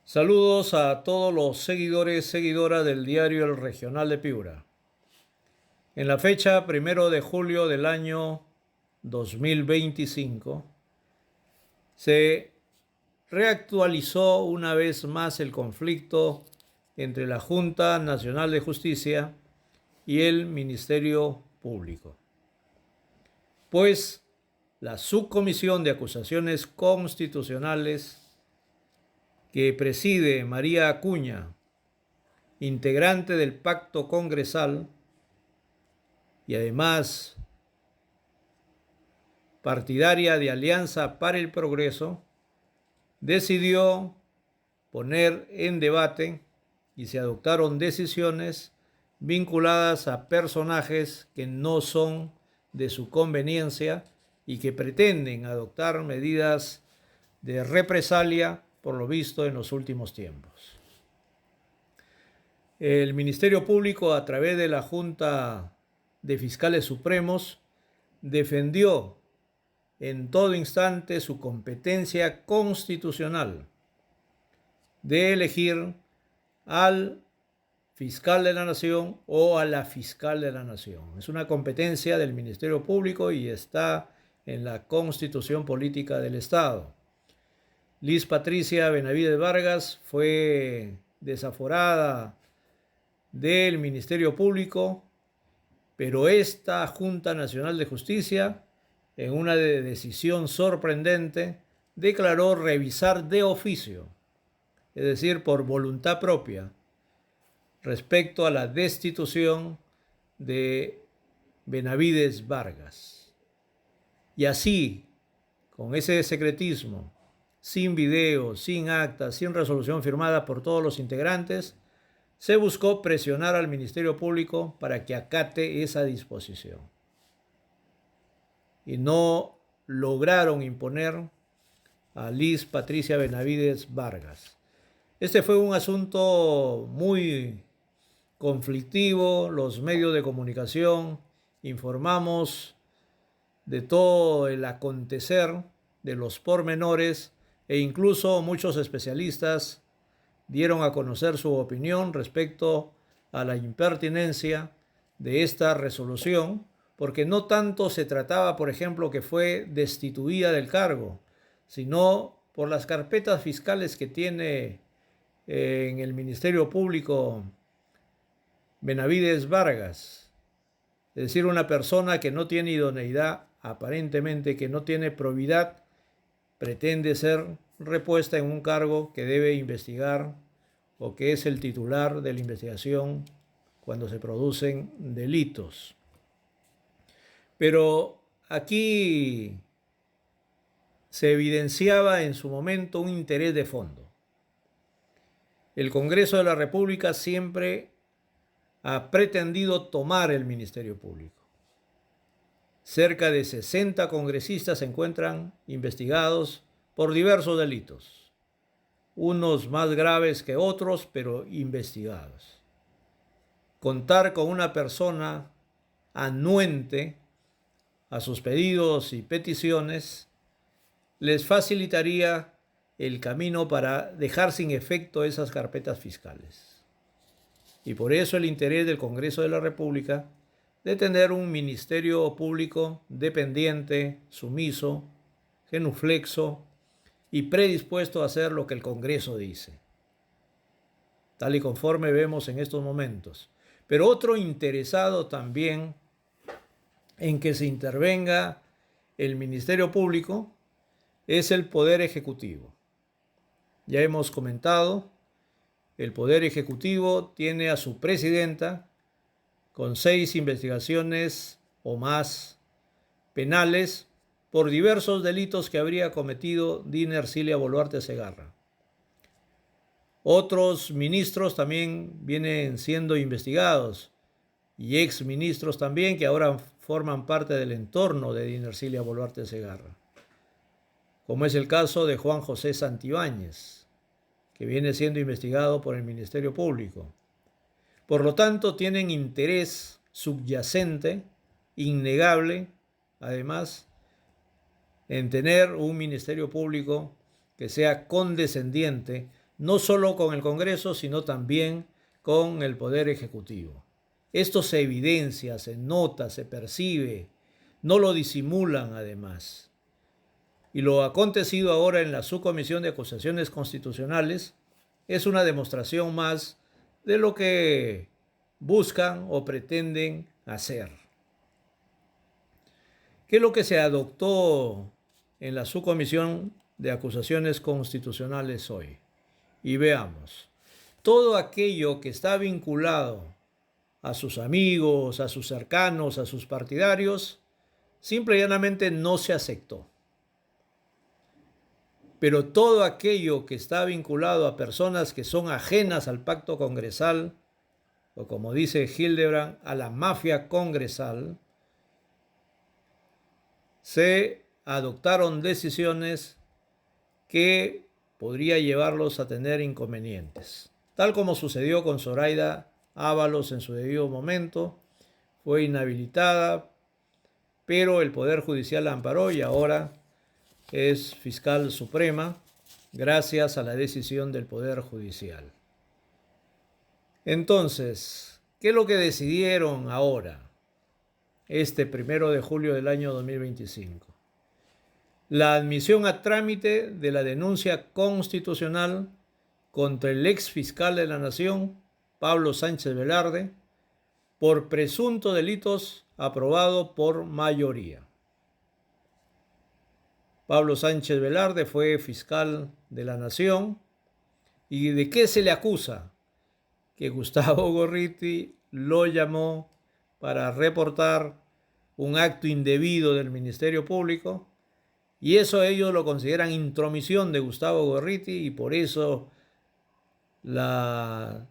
Saludos a todos los seguidoras del diario El Regional de Piura. En la fecha 1 de julio del año 2025, se reactualizó una vez más el conflicto entre la Junta Nacional de Justicia y el Ministerio Público, pues la Subcomisión de Acusaciones Constitucionales que preside María Acuña, integrante del Pacto Congresal y además partidaria de Alianza para el Progreso, decidió poner en debate y se adoptaron decisiones vinculadas a personajes que no son de su conveniencia y que pretenden adoptar medidas de represalia por lo visto en los últimos tiempos. El Ministerio Público, a través de la Junta de Fiscales Supremos, defendió en todo instante su competencia constitucional de elegir al fiscal de la Nación o a la fiscal de la Nación. Es una competencia del Ministerio Público y está en la Constitución Política del Estado. Liz Patricia Benavides Vargas fue desaforada del Ministerio Público, pero esta Junta Nacional de Justicia, en una decisión sorprendente, declaró revisar de oficio, es decir, por voluntad propia, respecto a la destitución de Benavides Vargas. Y así, con ese secretismo, sin video, sin acta, sin resolución firmada por todos los integrantes, se buscó presionar al Ministerio Público para que acate esa disposición. Y no lograron imponer a Liz Patricia Benavides Vargas. Este fue un asunto muy conflictivo. Los medios de comunicación informamos de todo el acontecer, de los pormenores, e incluso muchos especialistas dieron a conocer su opinión respecto a la impertinencia de esta resolución, porque no tanto se trataba, por ejemplo, que fue destituida del cargo, sino por las carpetas fiscales que tiene en el Ministerio Público Benavides Vargas. Es decir, una persona que no tiene idoneidad, aparentemente que no tiene probidad, pretende ser repuesta en un cargo que debe investigar o que es el titular de la investigación cuando se producen delitos. Pero aquí se evidenciaba en su momento un interés de fondo. El Congreso de la República siempre ha pretendido tomar el Ministerio Público. Cerca de 60 congresistas se encuentran investigados por diversos delitos, unos más graves que otros, pero investigados. Contar con una persona anuente a sus pedidos y peticiones les facilitaría el camino para dejar sin efecto esas carpetas fiscales. Y por eso el interés del Congreso de la República de tener un Ministerio Público dependiente, sumiso, genuflexo y predispuesto a hacer lo que el Congreso dice, tal y conforme vemos en estos momentos. Pero otro interesado también en que se intervenga el Ministerio Público es el Poder Ejecutivo. Ya hemos comentado, el Poder Ejecutivo tiene a su presidenta con 6 investigaciones o más penales por diversos delitos que habría cometido Dina Ercilia Boluarte Segarra. Otros ministros también vienen siendo investigados y exministros también que ahora forman parte del entorno de Dina Ercilia Boluarte Segarra, como es el caso de Juan José Santibáñez, que viene siendo investigado por el Ministerio Público. Por lo tanto, tienen interés subyacente, innegable, además, en tener un Ministerio Público que sea condescendiente no solo con el Congreso, sino también con el Poder Ejecutivo. Esto se evidencia, se nota, se percibe, no lo disimulan además. Y lo acontecido ahora en la Subcomisión de Acusaciones Constitucionales es una demostración más de lo que buscan o pretenden hacer. ¿Qué es lo que se adoptó en la Subcomisión de Acusaciones Constitucionales hoy? Y veamos, todo aquello que está vinculado a sus amigos, a sus cercanos, a sus partidarios, simple y llanamente no se aceptó. Pero todo aquello que está vinculado a personas que son ajenas al pacto congresal, o como dice Hildebrand, a la mafia congresal, se adoptaron decisiones que podría llevarlos a tener inconvenientes. Tal como sucedió con Zoraida Ábalos en su debido momento, fue inhabilitada, pero el Poder Judicial la amparó y ahora es fiscal suprema gracias a la decisión del Poder Judicial. Entonces, ¿qué es lo que decidieron ahora, este 1 de julio del año 2025? La admisión a trámite de la denuncia constitucional contra el ex fiscal de la Nación, Pablo Sánchez Velarde, por presuntos delitos, aprobado por mayoría. Pablo Sánchez Velarde fue fiscal de la Nación. ¿Y de qué se le acusa? Que Gustavo Gorriti lo llamó para reportar un acto indebido del Ministerio Público, y eso ellos lo consideran intromisión de Gustavo Gorriti, y por eso la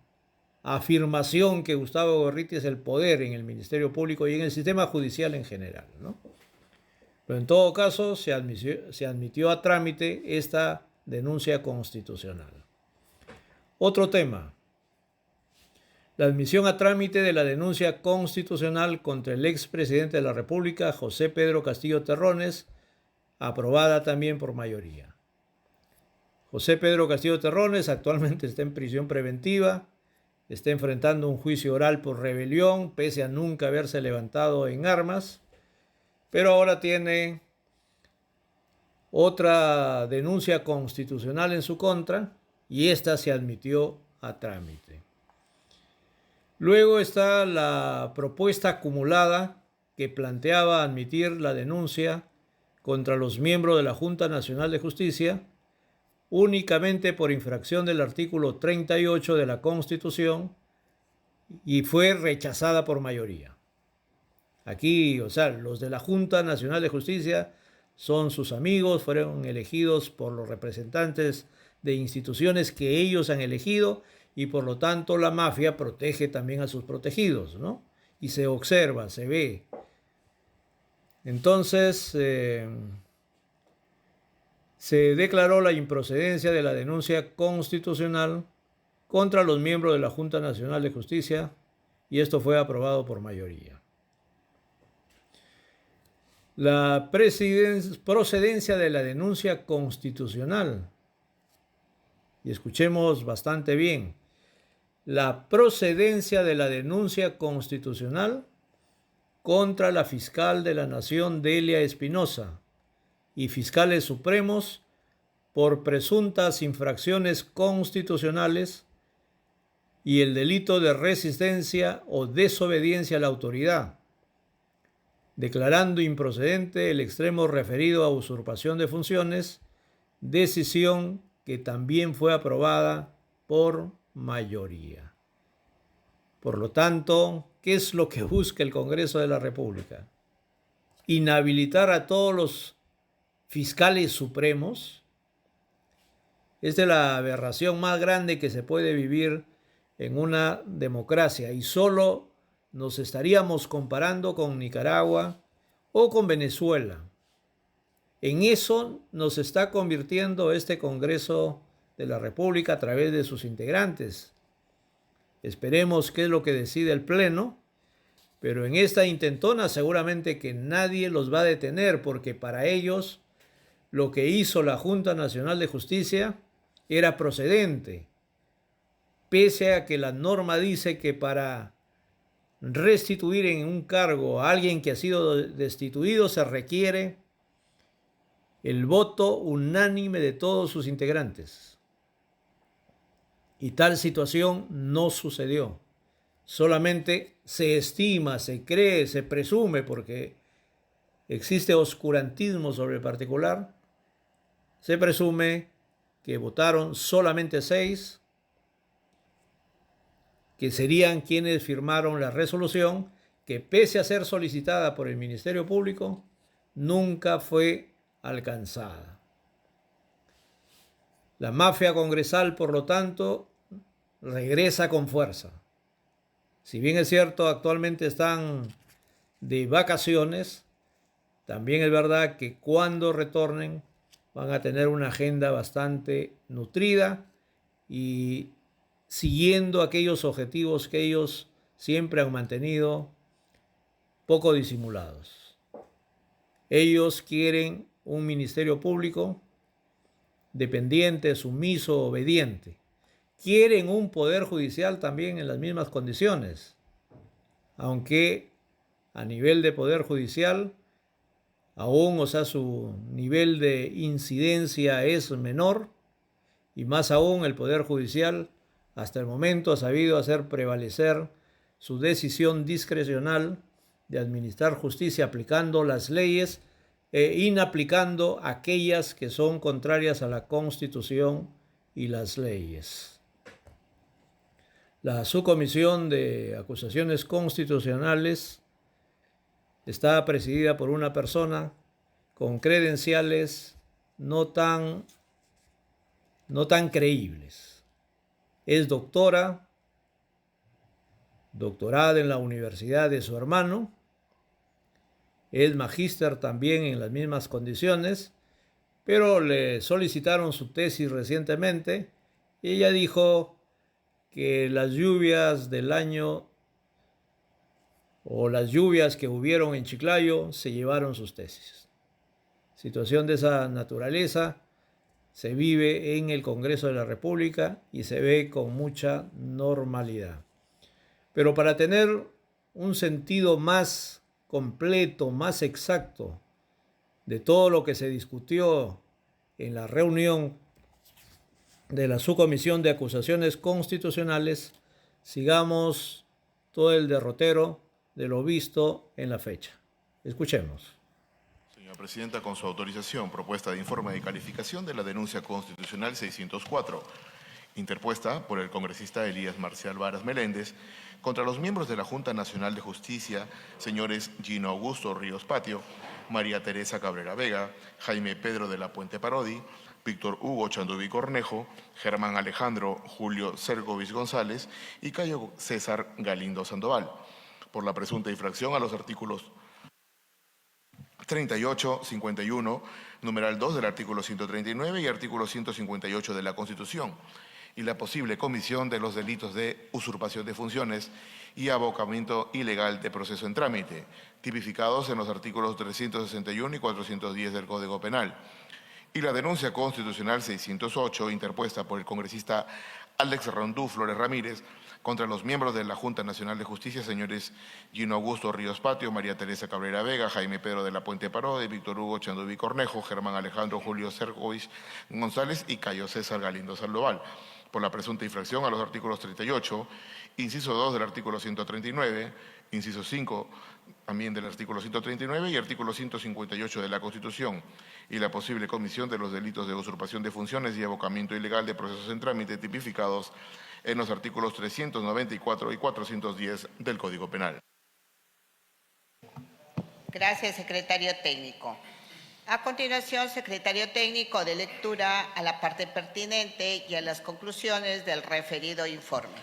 afirmación que Gustavo Gorriti es el poder en el Ministerio Público y en el sistema judicial en general, ¿no? Pero en todo caso se admitió a trámite esta denuncia constitucional. Otro tema: la admisión a trámite de la denuncia constitucional contra el expresidente de la República, José Pedro Castillo Terrones, aprobada también por mayoría. José Pedro Castillo Terrones actualmente está en prisión preventiva, está enfrentando un juicio oral por rebelión, pese a nunca haberse levantado en armas, pero ahora tiene otra denuncia constitucional en su contra y esta se admitió a trámite. Luego está la propuesta acumulada que planteaba admitir la denuncia contra los miembros de la Junta Nacional de Justicia únicamente por infracción del artículo 38 de la Constitución, y fue rechazada por mayoría. Aquí, los de la Junta Nacional de Justicia son sus amigos, fueron elegidos por los representantes de instituciones que ellos han elegido, y por lo tanto la mafia protege también a sus protegidos, ¿no? Y se observa, se ve. Entonces, se declaró la improcedencia de la denuncia constitucional contra los miembros de la Junta Nacional de Justicia, y esto fue aprobado por mayoría. La procedencia de la denuncia constitucional, y escuchemos bastante bien, la procedencia de la denuncia constitucional contra la fiscal de la Nación, Delia Espinosa, y fiscales supremos por presuntas infracciones constitucionales y el delito de resistencia o desobediencia a la autoridad, declarando improcedente el extremo referido a usurpación de funciones, decisión que también fue aprobada por mayoría. Por lo tanto, ¿qué es lo que busca el Congreso de la República? Inhabilitar a todos los fiscales supremos. Esta es la aberración más grande que se puede vivir en una democracia, y solo nos estaríamos comparando con Nicaragua o con Venezuela. En eso nos está convirtiendo este Congreso de la República a través de sus integrantes. Esperemos qué es lo que decide el Pleno, pero en esta intentona seguramente que nadie los va a detener, porque para ellos lo que hizo la Junta Nacional de Justicia era procedente, pese a que la norma dice que para restituir en un cargo a alguien que ha sido destituido se requiere el voto unánime de todos sus integrantes. Y tal situación no sucedió. Solamente se estima, se cree, se presume, porque existe oscurantismo sobre el particular, se presume que votaron solamente 6, que serían quienes firmaron la resolución, que pese a ser solicitada por el Ministerio Público, nunca fue alcanzada. La mafia congresal, por lo tanto, regresa con fuerza. Si bien es cierto, actualmente están de vacaciones, también es verdad que cuando retornen van a tener una agenda bastante nutrida y siguiendo aquellos objetivos que ellos siempre han mantenido poco disimulados. Ellos quieren un ministerio público dependiente, sumiso, obediente. Quieren un poder judicial también en las mismas condiciones, aunque a nivel de poder judicial aún, su nivel de incidencia es menor, y más aún el poder judicial hasta el momento ha sabido hacer prevalecer su decisión discrecional de administrar justicia aplicando las leyes e inaplicando aquellas que son contrarias a la Constitución y las leyes. La Subcomisión de Acusaciones Constitucionales está presidida por una persona con credenciales no tan creíbles. Es doctorada en la universidad de su hermano, es magíster también en las mismas condiciones, pero le solicitaron su tesis recientemente y ella dijo que las lluvias del año o las lluvias que hubieron en Chiclayo se llevaron sus tesis. Situación de esa naturaleza se vive en el Congreso de la República y se ve con mucha normalidad. Pero para tener un sentido más completo, más exacto de todo lo que se discutió en la reunión de la Subcomisión de Acusaciones Constitucionales, sigamos todo el derrotero de lo visto en la fecha. Escuchemos. Señora Presidenta, con su autorización, propuesta de informe de calificación de la denuncia constitucional 604, interpuesta por el congresista Elías Marcial Varas Meléndez contra los miembros de la Junta Nacional de Justicia, señores Gino Augusto Ríos Patio, María Teresa Cabrera Vega, Jaime Pedro de la Puente Parodi, Víctor Hugo Chanduví Cornejo, Germán Alejandro Julio Cergovis González y Cayo César Galindo Sandoval, por la presunta infracción a los artículos 38, 51, numeral 2 del artículo 139 y artículo 158 de la Constitución, y la posible comisión de los delitos de usurpación de funciones y abocamiento ilegal de proceso en trámite, tipificados en los artículos 361 y 410 del Código Penal, y la denuncia constitucional 608, interpuesta por el congresista Alex Rondú Flores Ramírez, contra los miembros de la Junta Nacional de Justicia, señores Gino Augusto Ríos Patio, María Teresa Cabrera Vega, Jaime Pedro de la Puente Parodi, Víctor Hugo Chanduví Cornejo, Germán Alejandro Julio Cergovis González y Cayo César Galindo Sandoval, por la presunta infracción a los artículos 38, inciso 2 del artículo 139, inciso 5 también del artículo 139 y artículo 158 de la Constitución, y la posible comisión de los delitos de usurpación de funciones y abocamiento ilegal de procesos en trámite tipificados en los artículos 394 y 410 del Código Penal. Gracias, secretario técnico. A continuación, secretario técnico, de lectura a la parte pertinente y a las conclusiones del referido informe.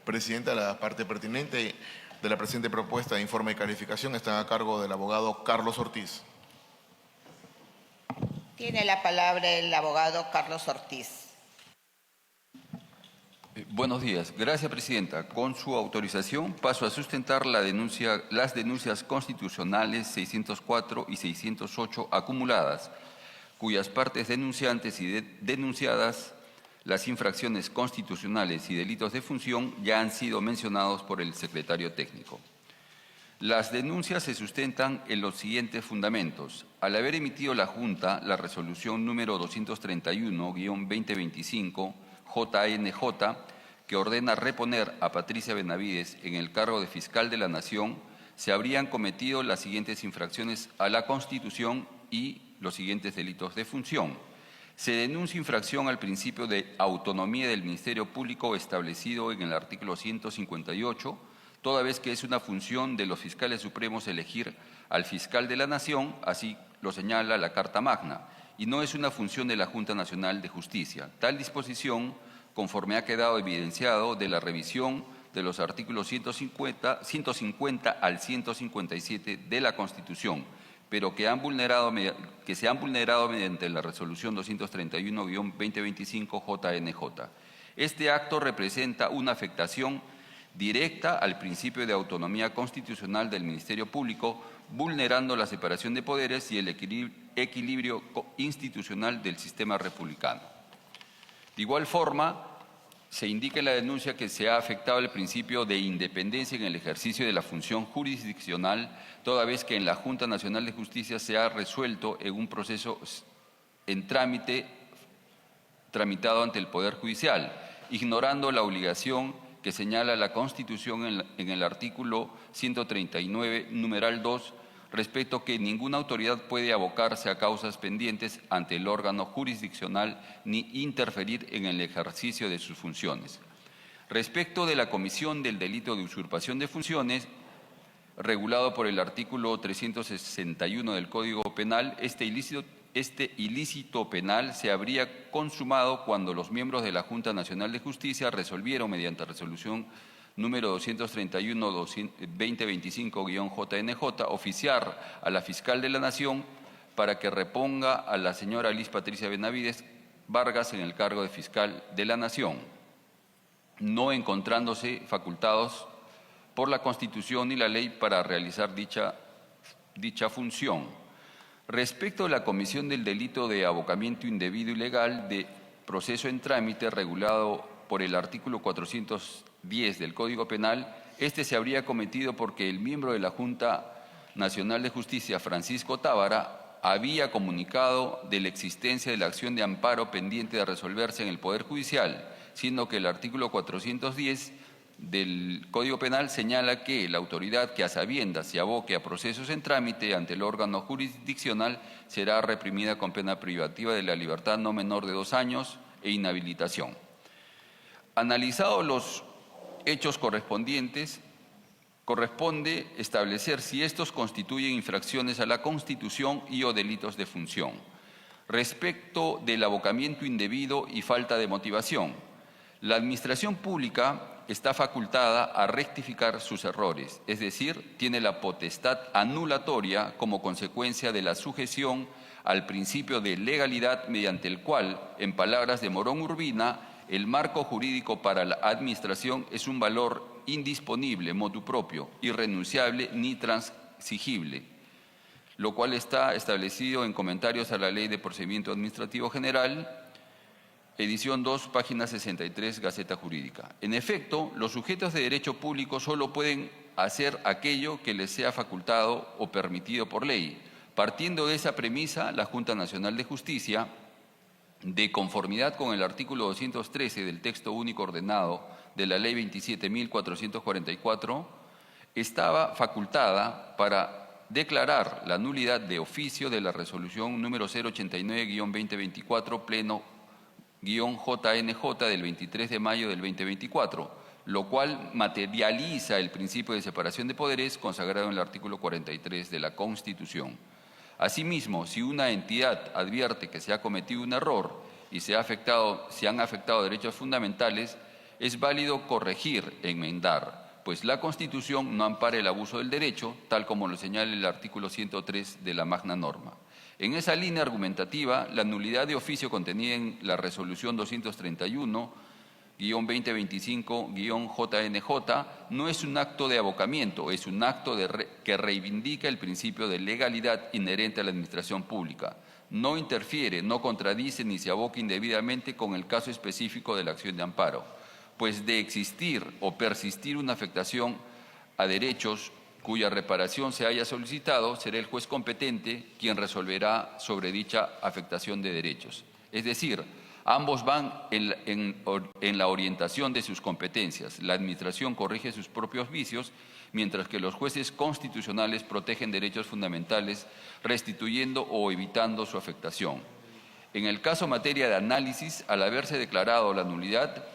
Presidenta, la parte pertinente de la presente propuesta de informe de calificación está a cargo del abogado Carlos Ortiz. Tiene la palabra el abogado Carlos Ortiz. Buenos días. Gracias, Presidenta. Con su autorización, paso a sustentar las denuncias constitucionales 604 y 608 acumuladas, cuyas partes denunciantes y denunciadas Las infracciones constitucionales y delitos de función ya han sido mencionados por el secretario técnico. Las denuncias se sustentan en los siguientes fundamentos. Al haber emitido la Junta la resolución número 231-2025 JNJ, que ordena reponer a Patricia Benavides en el cargo de fiscal de la Nación, se habrían cometido las siguientes infracciones a la Constitución y los siguientes delitos de función. Se denuncia infracción al principio de autonomía del Ministerio Público establecido en el artículo 158, toda vez que es una función de los fiscales supremos elegir al fiscal de la Nación, así lo señala la Carta Magna, y no es una función de la Junta Nacional de Justicia. Tal disposición, conforme ha quedado evidenciado de la revisión de los artículos 150 al 157 de la Constitución, pero que se han vulnerado mediante la resolución 231-2025 JNJ. Este acto representa una afectación directa al principio de autonomía constitucional del Ministerio Público, vulnerando la separación de poderes y el equilibrio institucional del sistema republicano. De igual forma, se indica en la denuncia que se ha afectado el principio de independencia en el ejercicio de la función jurisdiccional, toda vez que en la Junta Nacional de Justicia se ha resuelto en un proceso en tramitado ante el Poder Judicial, ignorando la obligación que señala la Constitución en el artículo 139, numeral 2, respecto que ninguna autoridad puede abocarse a causas pendientes ante el órgano jurisdiccional ni interferir en el ejercicio de sus funciones. Respecto de la comisión del delito de usurpación de funciones, regulado por el artículo 361 del Código Penal, este ilícito penal se habría consumado cuando los miembros de la Junta Nacional de Justicia resolvieron mediante resolución número 231-2025-JNJ, oficiar a la fiscal de la Nación para que reponga a la señora Liz Patricia Benavides Vargas en el cargo de fiscal de la Nación, no encontrándose facultados por la Constitución y la ley para realizar dicha función. Respecto a la comisión del delito de abocamiento indebido y ilegal de proceso en trámite regulado por el artículo 410 del Código Penal, este se habría cometido porque el miembro de la Junta Nacional de Justicia, Francisco Tábara, había comunicado de la existencia de la acción de amparo pendiente de resolverse en el Poder Judicial, siendo que el artículo 410 del Código Penal señala que la autoridad que a sabiendas se aboque a procesos en trámite ante el órgano jurisdiccional será reprimida con pena privativa de la libertad no menor de 2 años e inhabilitación. Analizados los hechos correspondientes, corresponde establecer si estos constituyen infracciones a la Constitución y o delitos de función. Respecto del abocamiento indebido y falta de motivación, la Administración Pública está facultada a rectificar sus errores, es decir, tiene la potestad anulatoria como consecuencia de la sujeción al principio de legalidad mediante el cual, en palabras de Morón Urbina, el marco jurídico para la Administración es un valor indisponible, motu propio, irrenunciable ni transigible, lo cual está establecido en comentarios a la Ley de Procedimiento Administrativo General, edición 2, página 63, Gaceta Jurídica. En efecto, los sujetos de derecho público solo pueden hacer aquello que les sea facultado o permitido por ley. Partiendo de esa premisa, la Junta Nacional de Justicia, de conformidad con el artículo 213 del texto único ordenado de la Ley 27.444, estaba facultada para declarar la nulidad de oficio de la resolución número 089-2024 Pleno-JNJ del 23 de mayo del 2024, lo cual materializa el principio de separación de poderes consagrado en el artículo 43 de la Constitución. Asimismo, si una entidad advierte que se ha cometido un error y se han afectado derechos fundamentales, es válido corregir, enmendar, pues la Constitución no ampara el abuso del derecho, tal como lo señala el artículo 103 de la Magna Norma. En esa línea argumentativa, la nulidad de oficio contenida en la resolución 231-2025-JNJ no es un acto de abocamiento, es un acto que reivindica el principio de legalidad inherente a la administración pública. no interfiere, no contradice ni se aboca indebidamente con el caso específico de la acción de amparo, pues de existir o persistir una afectación a derechos cuya reparación se haya solicitado, será el juez competente quien resolverá sobre dicha afectación de derechos. Es decir, ambos van en la orientación de sus competencias. La Administración corrige sus propios vicios, mientras que los jueces constitucionales protegen derechos fundamentales, restituyendo o evitando su afectación. En el caso materia de análisis, al haberse declarado la nulidad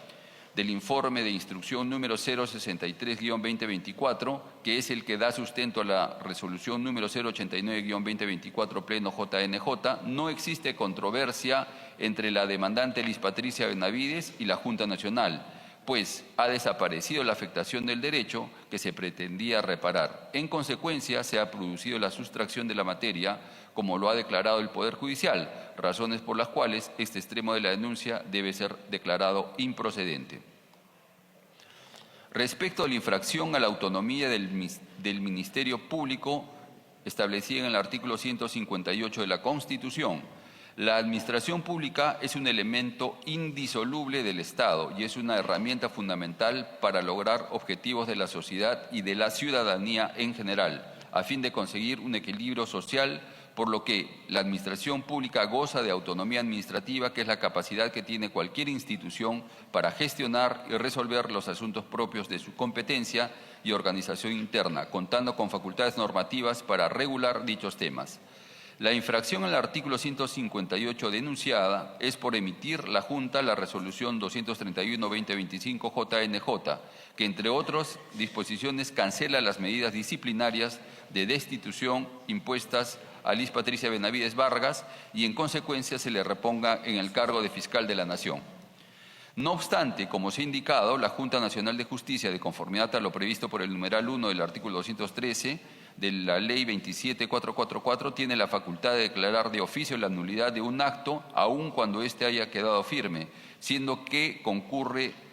del informe de instrucción número 063-2024, que es el que da sustento a la resolución número 089-2024 Pleno JNJ, no existe controversia entre la demandante Liz Patricia Benavides y la Junta Nacional, pues ha desaparecido la afectación del derecho que se pretendía reparar. En consecuencia, se ha producido la sustracción de la materia, como lo ha declarado el Poder Judicial, razones por las cuales este extremo de la denuncia debe ser declarado improcedente. Respecto a la infracción a la autonomía del Ministerio Público establecida en el artículo 158 de la Constitución, la administración pública es un elemento indisoluble del Estado y es una herramienta fundamental para lograr objetivos de la sociedad y de la ciudadanía en general, a fin de conseguir un equilibrio social, por lo que la administración pública goza de autonomía administrativa, que es la capacidad que tiene cualquier institución para gestionar y resolver los asuntos propios de su competencia y organización interna, contando con facultades normativas para regular dichos temas. La infracción al artículo 158 denunciada es por emitir la Junta la resolución 231-2025 JNJ, que entre otras disposiciones cancela las medidas disciplinarias de destitución impuestas a Liz Patricia Benavides Vargas y en consecuencia se le reponga en el cargo de fiscal de la Nación. No obstante, como se ha indicado, la Junta Nacional de Justicia, de conformidad a lo previsto por el numeral 1 del artículo 213 de la Ley 27444, tiene la facultad de declarar de oficio la nulidad de un acto, aun cuando éste haya quedado firme, siendo que concurre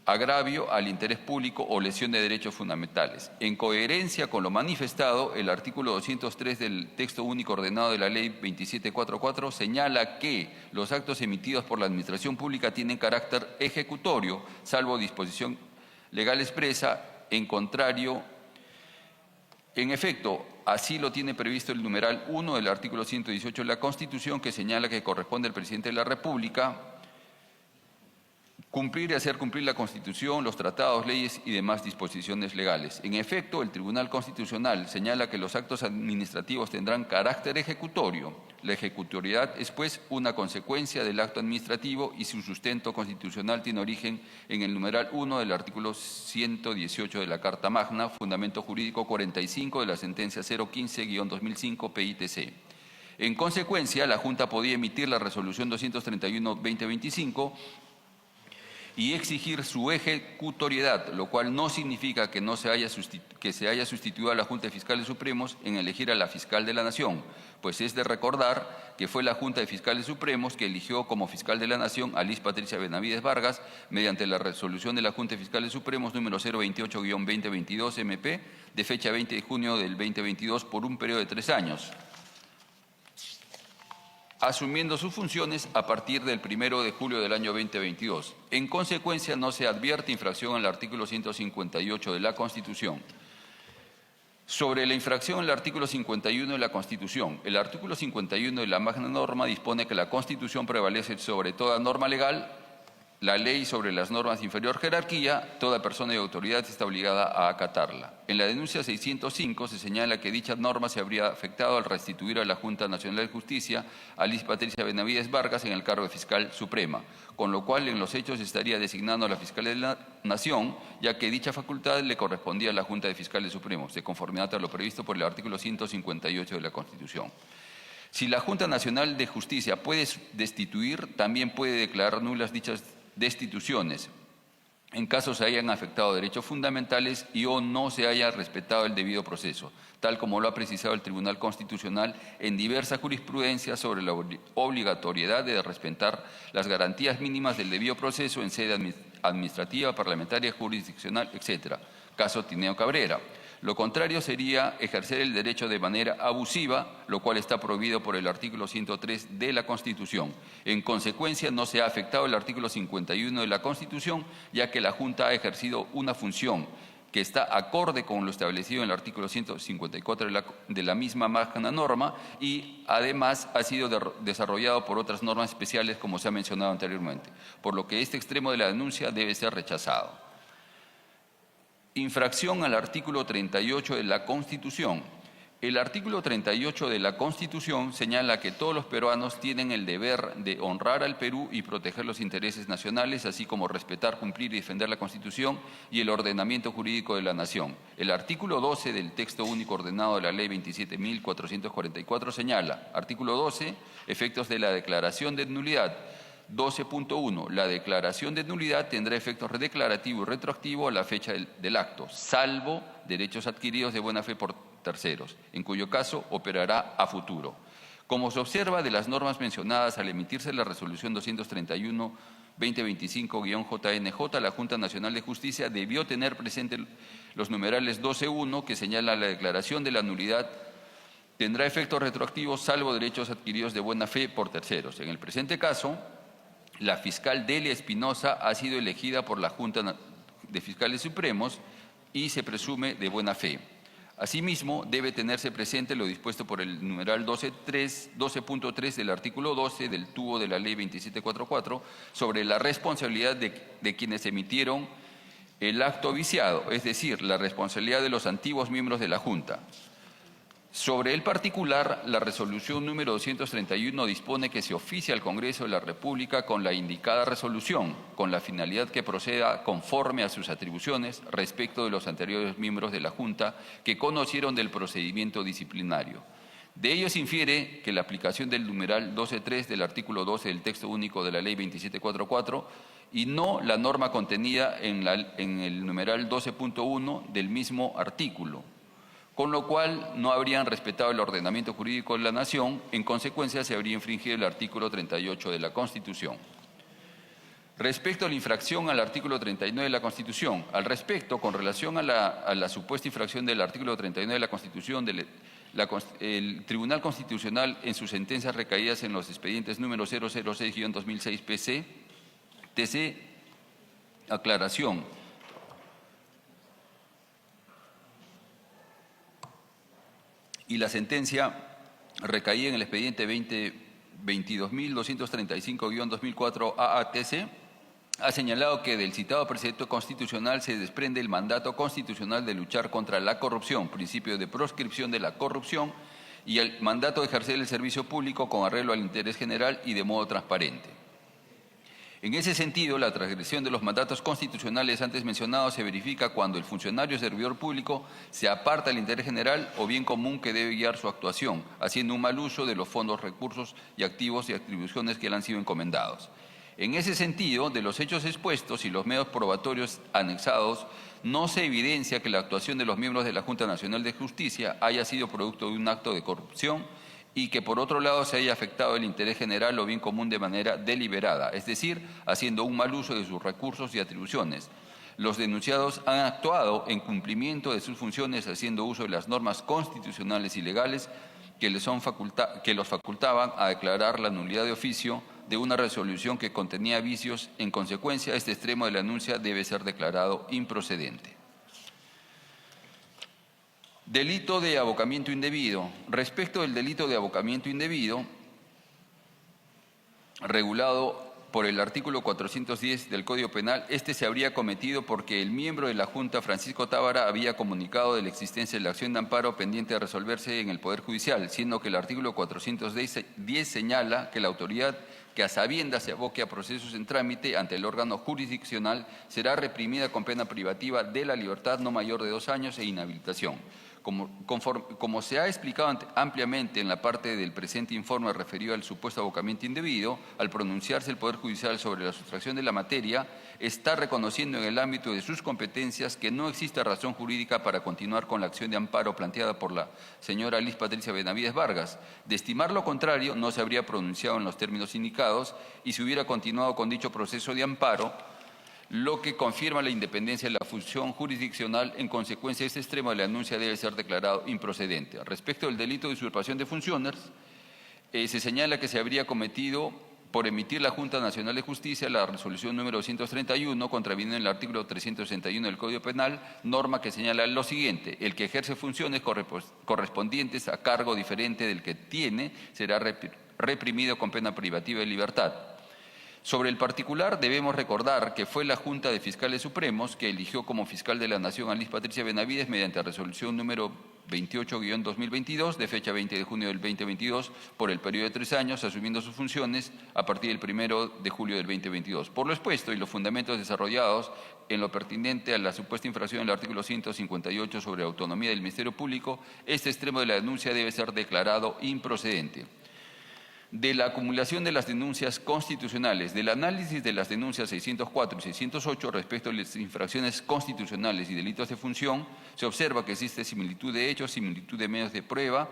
agravio al interés público o lesión de derechos fundamentales. En coherencia con lo manifestado, el artículo 203 del texto único ordenado de la Ley 27444 señala que los actos emitidos por la Administración Pública tienen carácter ejecutorio, salvo disposición legal expresa, en contrario. En efecto, así lo tiene previsto el numeral 1 del artículo 118 de la Constitución, que señala que corresponde al Presidente de la República cumplir y hacer cumplir la Constitución, los tratados, leyes y demás disposiciones legales. En efecto, el Tribunal Constitucional señala que los actos administrativos tendrán carácter ejecutorio. La ejecutoriedad es, pues, una consecuencia del acto administrativo y su sustento constitucional tiene origen en el numeral 1 del artículo 118 de la Carta Magna, fundamento jurídico 45 de la sentencia 015-2005 PITC. En consecuencia, la Junta podía emitir la resolución 231-2025 y exigir su ejecutoriedad, lo cual no significa que se haya sustituido a la Junta de Fiscales Supremos en elegir a la Fiscal de la Nación, pues es de recordar que fue la Junta de Fiscales Supremos que eligió como Fiscal de la Nación a Liz Patricia Benavides Vargas mediante la resolución de la Junta de Fiscales Supremos número 028-2022 MP de fecha 20 de junio del 2022 por un periodo de 3 años. Asumiendo sus funciones a partir del 1 de julio del año 2022. En consecuencia, no se advierte infracción al artículo 158 de la Constitución. Sobre la infracción al artículo 51 de la Constitución. El artículo 51 de la magna norma dispone que la Constitución prevalece sobre toda norma legal. La ley sobre las normas de inferior jerarquía, toda persona y autoridad está obligada a acatarla. En la denuncia 605 se señala que dicha norma se habría afectado al restituir a la Junta Nacional de Justicia a Liz Patricia Benavides Vargas en el cargo de Fiscal Suprema, con lo cual en los hechos estaría designando a la Fiscal de la Nación, ya que dicha facultad le correspondía a la Junta de Fiscales Supremos, de conformidad a lo previsto por el artículo 158 de la Constitución. Si la Junta Nacional de Justicia puede destituir, también puede declarar nulas dichas destituciones, en caso se hayan afectado derechos fundamentales y o no se haya respetado el debido proceso, tal como lo ha precisado el Tribunal Constitucional en diversas jurisprudencias sobre la obligatoriedad de respetar las garantías mínimas del debido proceso en sede administrativa, parlamentaria, jurisdiccional, etc. Caso Tineo Cabrera. Lo contrario sería ejercer el derecho de manera abusiva, lo cual está prohibido por el artículo 103 de la Constitución. En consecuencia, no se ha afectado el artículo 51 de la Constitución, ya que la Junta ha ejercido una función que está acorde con lo establecido en el artículo 154 de la misma magna norma y además ha sido desarrollado por otras normas especiales como se ha mencionado anteriormente, por lo que este extremo de la denuncia debe ser rechazado. Infracción al artículo 38 de la Constitución. El artículo 38 de la Constitución señala que todos los peruanos tienen el deber de honrar al Perú y proteger los intereses nacionales, así como respetar, cumplir y defender la Constitución y el ordenamiento jurídico de la nación. El artículo 12 del texto único ordenado de la Ley 27.444 señala, artículo 12, efectos de la declaración de nulidad. 12.1. La declaración de nulidad tendrá efecto declarativo y retroactivo a la fecha del acto, salvo derechos adquiridos de buena fe por terceros, en cuyo caso operará a futuro. Como se observa de las normas mencionadas al emitirse la resolución 231-2025-JNJ, la Junta Nacional de Justicia debió tener presente los numerales 12.1 que señala la declaración de la nulidad tendrá efecto retroactivo salvo derechos adquiridos de buena fe por terceros. En el presente caso, la fiscal Delia Espinosa ha sido elegida por la Junta de Fiscales Supremos y se presume de buena fe. Asimismo, debe tenerse presente lo dispuesto por el numeral 12.3 del artículo 12 del tubo de la Ley 2744 sobre la responsabilidad de quienes emitieron el acto viciado, es decir, la responsabilidad de los antiguos miembros de la Junta. Sobre el particular, la resolución número 231 dispone que se oficie al Congreso de la República con la indicada resolución, con la finalidad que proceda conforme a sus atribuciones respecto de los anteriores miembros de la Junta que conocieron del procedimiento disciplinario. De ello se infiere que la aplicación del numeral 12.3 del artículo 12 del texto único de la Ley 2744 y no la norma contenida en el numeral 12.1 del mismo artículo, con lo cual no habrían respetado el ordenamiento jurídico de la nación, en consecuencia se habría infringido el artículo 38 de la Constitución. Respecto a la infracción al artículo 39 de la Constitución, al respecto, con relación a la supuesta infracción del artículo 39 de la Constitución, el Tribunal Constitucional en sus sentencias recaídas en los expedientes número 006-2006 PC, TC, aclaración, y la sentencia recaía en el expediente 22.235-2004 AATC, ha señalado que del citado precepto constitucional se desprende el mandato constitucional de luchar contra la corrupción, principio de proscripción de la corrupción y el mandato de ejercer el servicio público con arreglo al interés general y de modo transparente. En ese sentido, la transgresión de los mandatos constitucionales antes mencionados se verifica cuando el funcionario servidor público se aparta del interés general o bien común que debe guiar su actuación, haciendo un mal uso de los fondos, recursos y activos y atribuciones que le han sido encomendados. En ese sentido, de los hechos expuestos y los medios probatorios anexados, no se evidencia que la actuación de los miembros de la Junta Nacional de Justicia haya sido producto de un acto de corrupción y que por otro lado se haya afectado el interés general o bien común de manera deliberada, es decir, haciendo un mal uso de sus recursos y atribuciones. Los denunciados han actuado en cumplimiento de sus funciones haciendo uso de las normas constitucionales y legales que los facultaban a declarar la nulidad de oficio de una resolución que contenía vicios. En consecuencia, este extremo de la denuncia debe ser declarado improcedente. Delito de abocamiento indebido. Respecto del delito de abocamiento indebido, regulado por el artículo 410 del Código Penal, este se habría cometido porque el miembro de la Junta, Francisco Tábara, había comunicado de la existencia de la acción de amparo pendiente de resolverse en el Poder Judicial, siendo que el artículo 410 señala que la autoridad que a sabiendas se aboque a procesos en trámite ante el órgano jurisdiccional será reprimida con pena privativa de la libertad no mayor de 2 años e inhabilitación. Como se ha explicado ampliamente en la parte del presente informe referido al supuesto abocamiento indebido, al pronunciarse el Poder Judicial sobre la sustracción de la materia, está reconociendo en el ámbito de sus competencias que no existe razón jurídica para continuar con la acción de amparo planteada por la señora Liz Patricia Benavides Vargas. De estimar lo contrario, no se habría pronunciado en los términos indicados y si hubiera continuado con dicho proceso de amparo, lo que confirma la independencia de la función jurisdiccional. En consecuencia, este extremo de la denuncia debe ser declarado improcedente. Respecto del delito de usurpación de funciones, se señala que se habría cometido por emitir la Junta Nacional de Justicia la resolución número 231, contraviniendo en el artículo 361 del Código Penal, norma que señala lo siguiente: el que ejerce funciones correspondientes a cargo diferente del que tiene será reprimido con pena privativa de libertad. Sobre el particular, debemos recordar que fue la Junta de Fiscales Supremos que eligió como fiscal de la Nación a Liz Patricia Benavides mediante resolución número 28-2022, de fecha 20 de junio del 2022, por el periodo de 3 años, asumiendo sus funciones a partir del 1 de julio del 2022. Por lo expuesto y los fundamentos desarrollados en lo pertinente a la supuesta infracción del artículo 158 sobre autonomía del Ministerio Público, este extremo de la denuncia debe ser declarado improcedente. De la acumulación de las denuncias constitucionales, del análisis de las denuncias 604 y 608 respecto a las infracciones constitucionales y delitos de función, se observa que existe similitud de hechos, similitud de medios de prueba,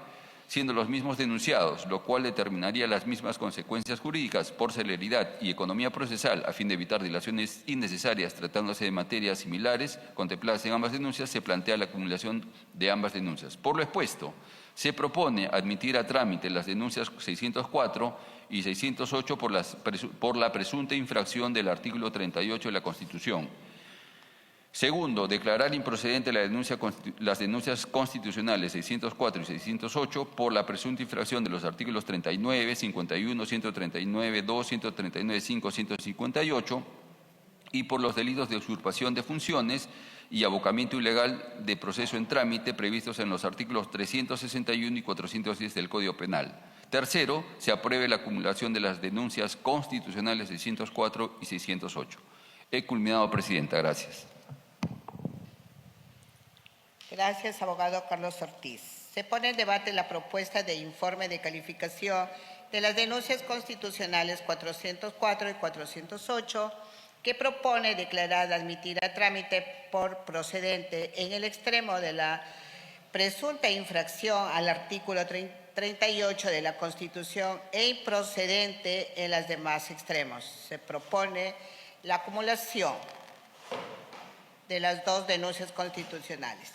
siendo los mismos denunciados, lo cual determinaría las mismas consecuencias jurídicas. Por celeridad y economía procesal, a fin de evitar dilaciones innecesarias tratándose de materias similares contempladas en ambas denuncias, se plantea la acumulación de ambas denuncias. Por lo expuesto, se propone admitir a trámite las denuncias 604 y 608 por la presunta infracción del artículo 38 de la Constitución. Segundo, declarar improcedente las denuncias constitucionales 604 y 608 por la presunta infracción de los artículos 39, 51, 139, 2, 139, 5, 158 y por los delitos de usurpación de funciones y abocamiento ilegal de proceso en trámite previstos en los artículos 361 y 410 del Código Penal. Tercero, se apruebe la acumulación de las denuncias constitucionales 604 y 608. He culminado, Presidenta. Gracias. Gracias, abogado Carlos Ortiz. Se pone en debate la propuesta de informe de calificación de las denuncias constitucionales 404 y 408, que propone declarar admitir a trámite por procedente en el extremo de la presunta infracción al artículo 38 de la Constitución e improcedente en los demás extremos. Se propone la acumulación de las dos denuncias constitucionales.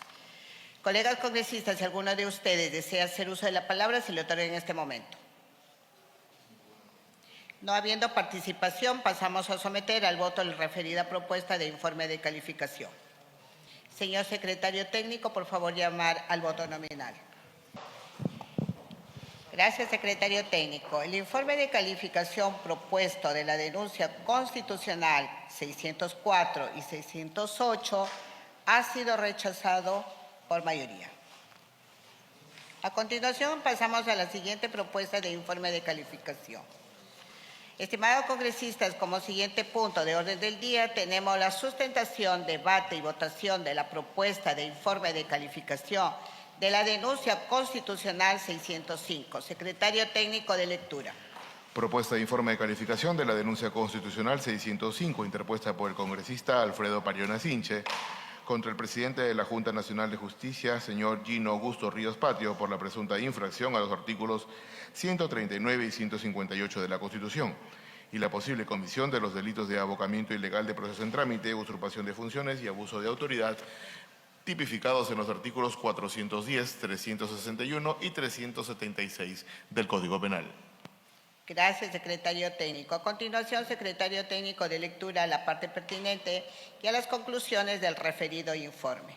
Colegas congresistas, si alguno de ustedes desea hacer uso de la palabra, se le otorga en este momento. No habiendo participación, pasamos a someter al voto la referida propuesta de informe de calificación. Señor secretario técnico, por favor, llamar al voto nominal. Gracias, secretario técnico. El informe de calificación propuesto de la denuncia constitucional 604 y 608 ha sido rechazado por mayoría. A continuación, pasamos a la siguiente propuesta de informe de calificación. Estimados congresistas, como siguiente punto de orden del día, tenemos la sustentación, debate y votación de la propuesta de informe de calificación de la denuncia constitucional 605. Secretario técnico de lectura. Propuesta de informe de calificación de la denuncia constitucional 605, interpuesta por el congresista Alfredo Pariona Sinche, contra el presidente de la Junta Nacional de Justicia, señor Gino Augusto Ríos Patio, por la presunta infracción a los artículos 139 y 158 de la Constitución y la posible comisión de los delitos de abocamiento ilegal de proceso en trámite, usurpación de funciones y abuso de autoridad, tipificados en los artículos 410, 361 y 376 del Código Penal. Gracias, secretario técnico. A continuación, secretario técnico de lectura a la parte pertinente y a las conclusiones del referido informe.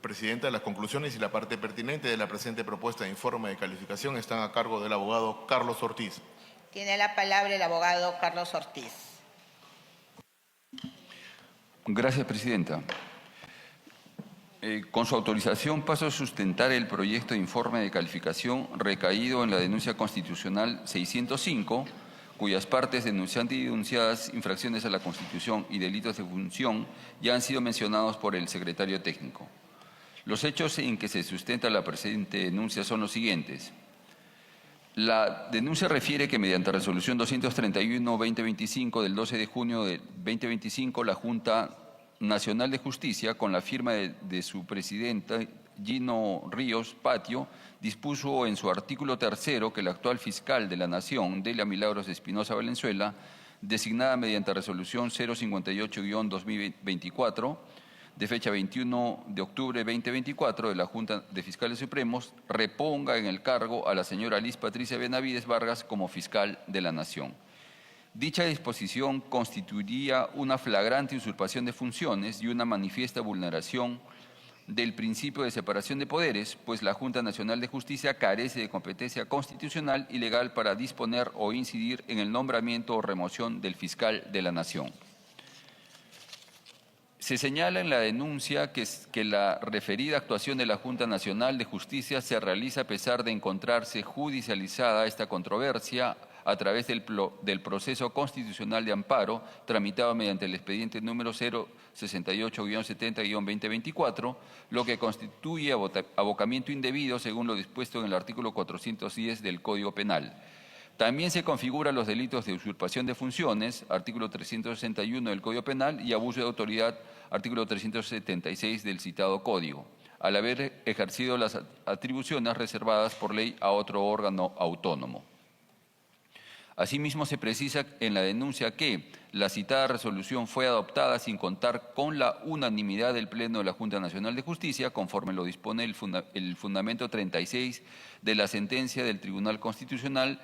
Presidenta, las conclusiones y la parte pertinente de la presente propuesta de informe de calificación están a cargo del abogado Carlos Ortiz. Tiene la palabra el abogado Carlos Ortiz. Gracias, Presidenta. Con su autorización paso a sustentar el proyecto de informe de calificación recaído en la denuncia constitucional 605, cuyas partes denunciantes y denunciadas infracciones a la Constitución y delitos de función ya han sido mencionados por el secretario técnico. Los hechos en que se sustenta la presente denuncia son los siguientes. La denuncia refiere que mediante resolución 231-2025 del 12 de junio de 2025, la Junta Nacional de Justicia, con la firma de su presidenta, Gino Ríos Patio, dispuso en su artículo 3 que el actual fiscal de la Nación, Delia Milagros Espinosa Valenzuela, designada mediante resolución 058-2024, de fecha 21 de octubre de 2024 de la Junta de Fiscales Supremos, reponga en el cargo a la señora Liz Patricia Benavides Vargas como fiscal de la Nación. Dicha disposición constituiría una flagrante usurpación de funciones y una manifiesta vulneración del principio de separación de poderes, pues la Junta Nacional de Justicia carece de competencia constitucional y legal para disponer o incidir en el nombramiento o remoción del fiscal de la Nación. Se señala en la denuncia que la referida actuación de la Junta Nacional de Justicia se realiza a pesar de encontrarse judicializada esta controversia a través del proceso constitucional de amparo tramitado mediante el expediente número 068-70-2024, lo que constituye abocamiento indebido según lo dispuesto en el artículo 410 del Código Penal. También se configuran los delitos de usurpación de funciones, artículo 361 del Código Penal, y abuso de autoridad, artículo 376 del citado Código, al haber ejercido las atribuciones reservadas por ley a otro órgano autónomo. Asimismo, se precisa en la denuncia que la citada resolución fue adoptada sin contar con la unanimidad del Pleno de la Junta Nacional de Justicia, conforme lo dispone el fundamento 36 de la sentencia del Tribunal Constitucional,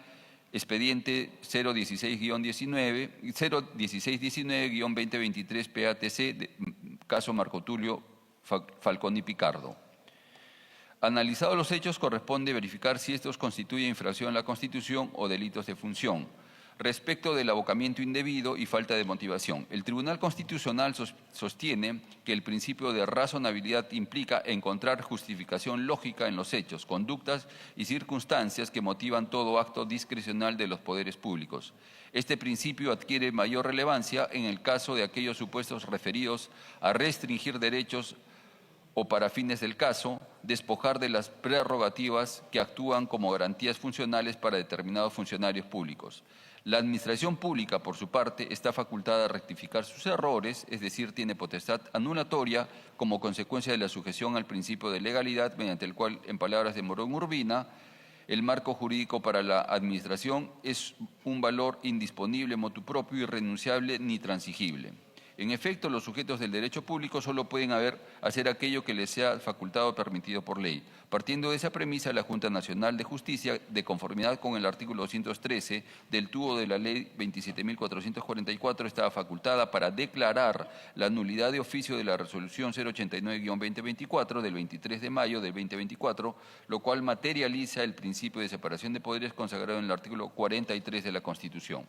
expediente 01619-2023 PATC, caso Marco Tulio Falcón y Picardo. Analizados los hechos, corresponde verificar si estos constituyen infracción a la Constitución o delitos de función. Respecto del abocamiento indebido y falta de motivación, el Tribunal Constitucional sostiene que el principio de razonabilidad implica encontrar justificación lógica en los hechos, conductas y circunstancias que motivan todo acto discrecional de los poderes públicos. Este principio adquiere mayor relevancia en el caso de aquellos supuestos referidos a restringir derechos o, para fines del caso, despojar de las prerrogativas que actúan como garantías funcionales para determinados funcionarios públicos. La Administración Pública, por su parte, está facultada a rectificar sus errores, es decir, tiene potestad anulatoria como consecuencia de la sujeción al principio de legalidad, mediante el cual, en palabras de Morón Urbina, el marco jurídico para la Administración es un valor indisponible, motu propio, irrenunciable ni transigible. En efecto, los sujetos del derecho público solo pueden hacer aquello que les sea facultado o permitido por ley. Partiendo de esa premisa, la Junta Nacional de Justicia, de conformidad con el artículo 213 del tubo de la Ley 27.444, estaba facultada para declarar la nulidad de oficio de la Resolución 089-2024 del 23 de mayo del 2024, lo cual materializa el principio de separación de poderes consagrado en el artículo 43 de la Constitución.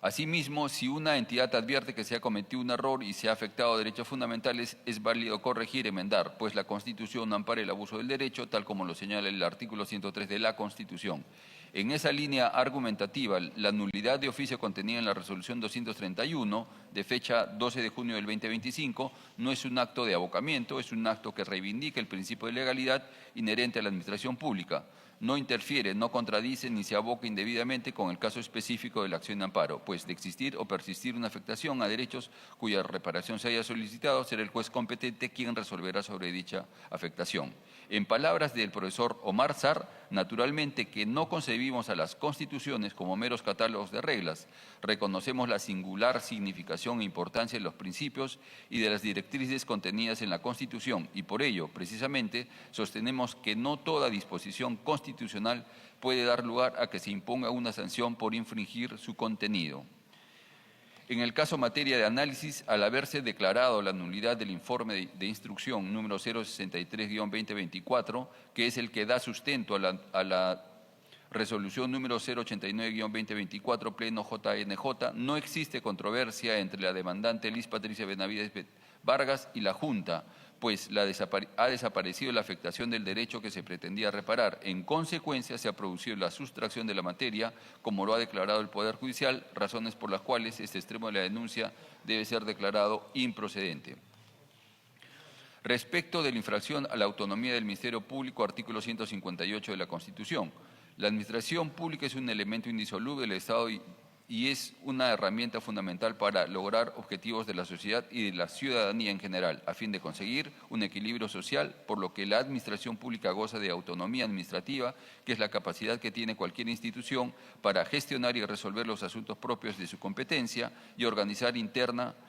Asimismo, si una entidad advierte que se ha cometido un error y se ha afectado derechos fundamentales, es válido corregir, enmendar, pues la Constitución no ampara el abuso del derecho, tal como lo señala el artículo 103 de la Constitución. En esa línea argumentativa, la nulidad de oficio contenida en la Resolución 231, de fecha 12 de junio del 2025, no es un acto de abocamiento, es un acto que reivindica el principio de legalidad inherente a la administración pública. No interfiere, no contradice ni se aboca indebidamente con el caso específico de la acción de amparo, pues de existir o persistir una afectación a derechos cuya reparación se haya solicitado, será el juez competente quien resolverá sobre dicha afectación. En palabras del profesor Omar Sar, naturalmente que no concebimos a las constituciones como meros catálogos de reglas, reconocemos la singular significación e importancia de los principios y de las directrices contenidas en la Constitución y por ello, precisamente, sostenemos que no toda disposición constitucional puede dar lugar a que se imponga una sanción por infringir su contenido. En el caso materia de análisis, al haberse declarado la nulidad del informe de instrucción número 063-2024, que es el que da sustento a la resolución número 089-2024, pleno JNJ, no existe controversia entre la demandante Liz Patricia Benavides Vargas y la Junta, pues ha desaparecido la afectación del derecho que se pretendía reparar. En consecuencia, se ha producido la sustracción de la materia, como lo ha declarado el Poder Judicial, razones por las cuales este extremo de la denuncia debe ser declarado improcedente. Respecto de la infracción a la autonomía del Ministerio Público, artículo 158 de la Constitución, la administración pública es un elemento indisoluble del Estado y y es una herramienta fundamental para lograr objetivos de la sociedad y de la ciudadanía en general, a fin de conseguir un equilibrio social, por lo que la administración pública goza de autonomía administrativa, que es la capacidad que tiene cualquier institución para gestionar y resolver los asuntos propios de su competencia y organizar internamente,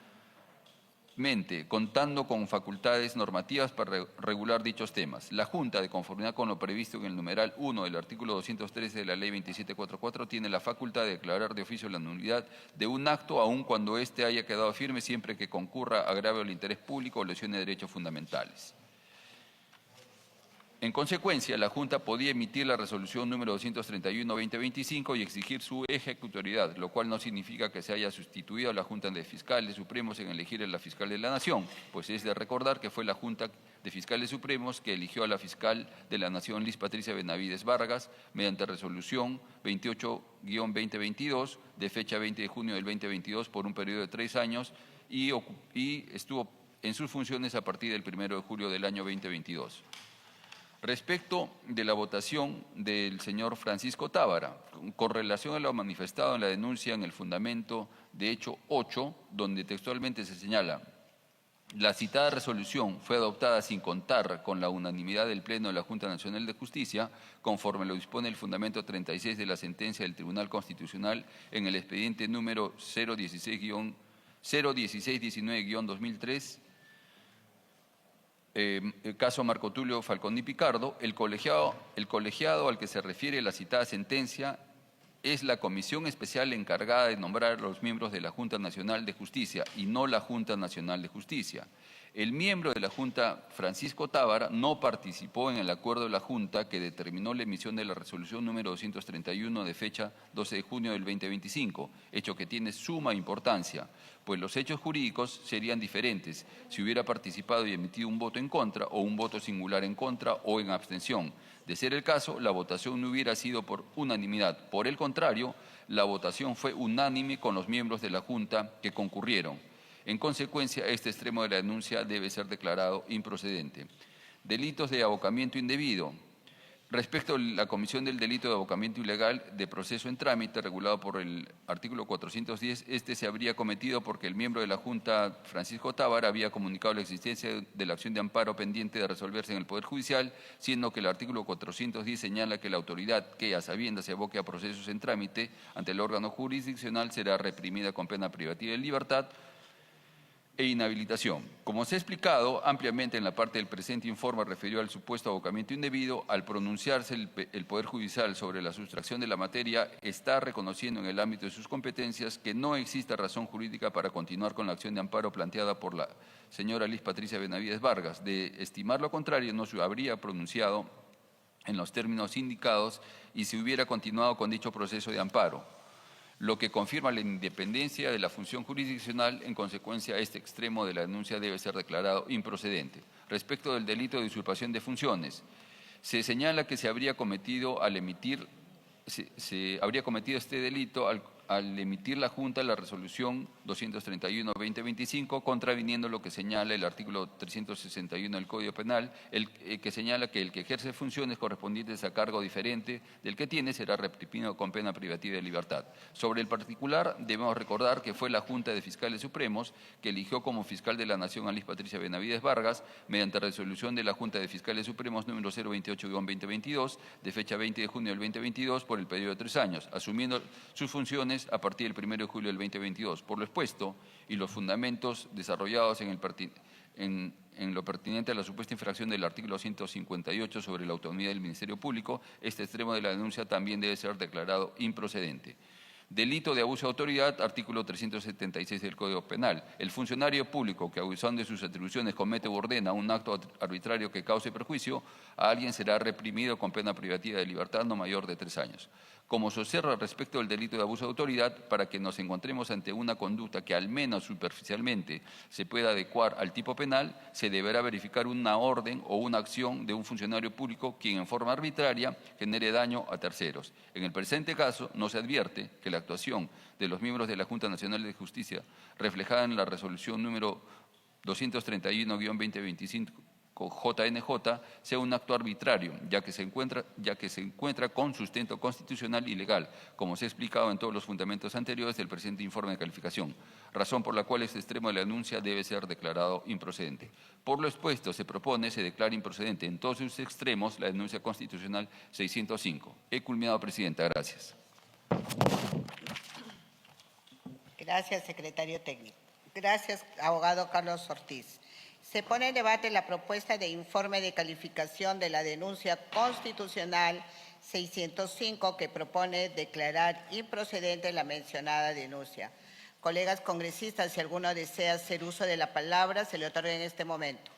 contando con facultades normativas para regular dichos temas. La Junta, de conformidad con lo previsto en el numeral 1 del artículo 213 de la Ley 2744, tiene la facultad de declarar de oficio la nulidad de un acto, aun cuando éste haya quedado firme, siempre que concurra agravio al interés público o lesione derechos fundamentales. En consecuencia, la Junta podía emitir la resolución número 231-2025 y exigir su ejecutoriedad, lo cual no significa que se haya sustituido a la Junta de Fiscales Supremos en elegir a la Fiscal de la Nación, pues es de recordar que fue la Junta de Fiscales Supremos que eligió a la Fiscal de la Nación, Liz Patricia Benavides Vargas, mediante resolución 28-2022, de fecha 20 de junio del 2022, por un periodo de 3 años, y estuvo en sus funciones a partir del 1 de julio del año 2022. Respecto de la votación del señor Francisco Tábara, con relación a lo manifestado en la denuncia en el fundamento de hecho 8, donde textualmente se señala: la citada resolución fue adoptada sin contar con la unanimidad del Pleno de la Junta Nacional de Justicia, conforme lo dispone el fundamento 36 de la sentencia del Tribunal Constitucional en el expediente número 01619-2003, caso Marco Tulio Falconi Picardo. El colegiado al que se refiere la citada sentencia es la comisión especial encargada de nombrar a los miembros de la Junta Nacional de Justicia y no la Junta Nacional de Justicia. El miembro de la Junta, Francisco Tábara, no participó en el acuerdo de la Junta que determinó la emisión de la resolución número 231 de fecha 12 de junio del 2025, hecho que tiene suma importancia, pues los hechos jurídicos serían diferentes si hubiera participado y emitido un voto en contra o un voto singular en contra o en abstención. De ser el caso, la votación no hubiera sido por unanimidad. Por el contrario, la votación fue unánime con los miembros de la Junta que concurrieron. En consecuencia, este extremo de la denuncia debe ser declarado improcedente. Delitos de abocamiento indebido. Respecto a la comisión del delito de abocamiento ilegal de proceso en trámite, regulado por el artículo 410, este se habría cometido porque el miembro de la Junta, Francisco Tábara, había comunicado la existencia de la acción de amparo pendiente de resolverse en el Poder Judicial, siendo que el artículo 410 señala que la autoridad que a sabiendas se aboque a procesos en trámite ante el órgano jurisdiccional será reprimida con pena privativa de libertad e inhabilitación. Como se ha explicado ampliamente en la parte del presente informe referido al supuesto abocamiento indebido, al pronunciarse el Poder Judicial sobre la sustracción de la materia, está reconociendo en el ámbito de sus competencias que no existe razón jurídica para continuar con la acción de amparo planteada por la señora Liz Patricia Benavides Vargas. De estimar lo contrario, no se habría pronunciado en los términos indicados y se hubiera continuado con dicho proceso de amparo, lo que confirma la independencia de la función jurisdiccional. En consecuencia, este extremo de la denuncia debe ser declarado improcedente. Respecto del delito de usurpación de funciones, se señala que se habría cometido este delito al emitir la Junta la resolución 231-2025, contraviniendo lo que señala el artículo 361 del Código Penal, que señala que el que ejerce funciones correspondientes a cargo diferente del que tiene será reprimido con pena privativa de libertad. Sobre el particular, debemos recordar que fue la Junta de Fiscales Supremos que eligió como fiscal de la Nación a Liz Patricia Benavides Vargas, mediante resolución de la Junta de Fiscales Supremos número 028-2022, de fecha 20 de junio del 2022, por el periodo de 3 años, asumiendo sus funciones a partir del 1 de julio del 2022. Por lo expuesto y los fundamentos desarrollados en lo pertinente a la supuesta infracción del artículo 158 sobre la autonomía del Ministerio Público, este extremo de la denuncia también debe ser declarado improcedente. Delito de abuso de autoridad, artículo 376 del Código Penal. El funcionario público que, abusando de sus atribuciones, comete o ordena un acto arbitrario que cause perjuicio a alguien será reprimido con pena privativa de libertad no mayor de 3 años. Como se observa respecto del delito de abuso de autoridad, para que nos encontremos ante una conducta que al menos superficialmente se pueda adecuar al tipo penal, se deberá verificar una orden o una acción de un funcionario público quien en forma arbitraria genere daño a terceros. En el presente caso, no se advierte que la actuación de los miembros de la Junta Nacional de Justicia, reflejada en la resolución número 231-2025, JNJ sea un acto arbitrario, ya que se encuentra con sustento constitucional y legal, como se ha explicado en todos los fundamentos anteriores del presente informe de calificación, razón por la cual este extremo de la denuncia debe ser declarado improcedente. Por lo expuesto, se declara improcedente en todos sus extremos la denuncia constitucional 605. He culminado, Presidenta. Gracias. Gracias, secretario técnico. Gracias, abogado Carlos Ortiz. Se pone en debate la propuesta de informe de calificación de la denuncia constitucional 605 que propone declarar improcedente la mencionada denuncia. Colegas congresistas, si alguno desea hacer uso de la palabra, se le otorga en este momento.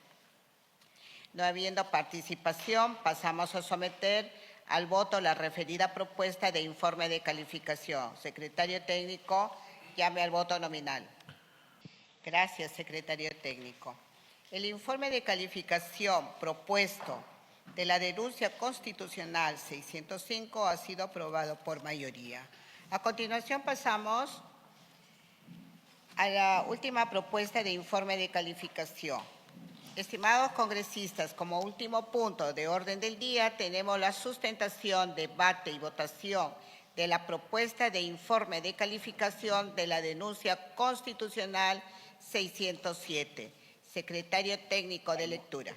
No habiendo participación, pasamos a someter al voto la referida propuesta de informe de calificación. Secretario técnico, llame al voto nominal. Gracias, secretario técnico. El informe de calificación propuesto de la denuncia constitucional 605 ha sido aprobado por mayoría. A continuación pasamos a la última propuesta de informe de calificación. Estimados congresistas, como último punto de orden del día tenemos la sustentación, debate y votación de la propuesta de informe de calificación de la denuncia constitucional 607. Secretario técnico de lectura.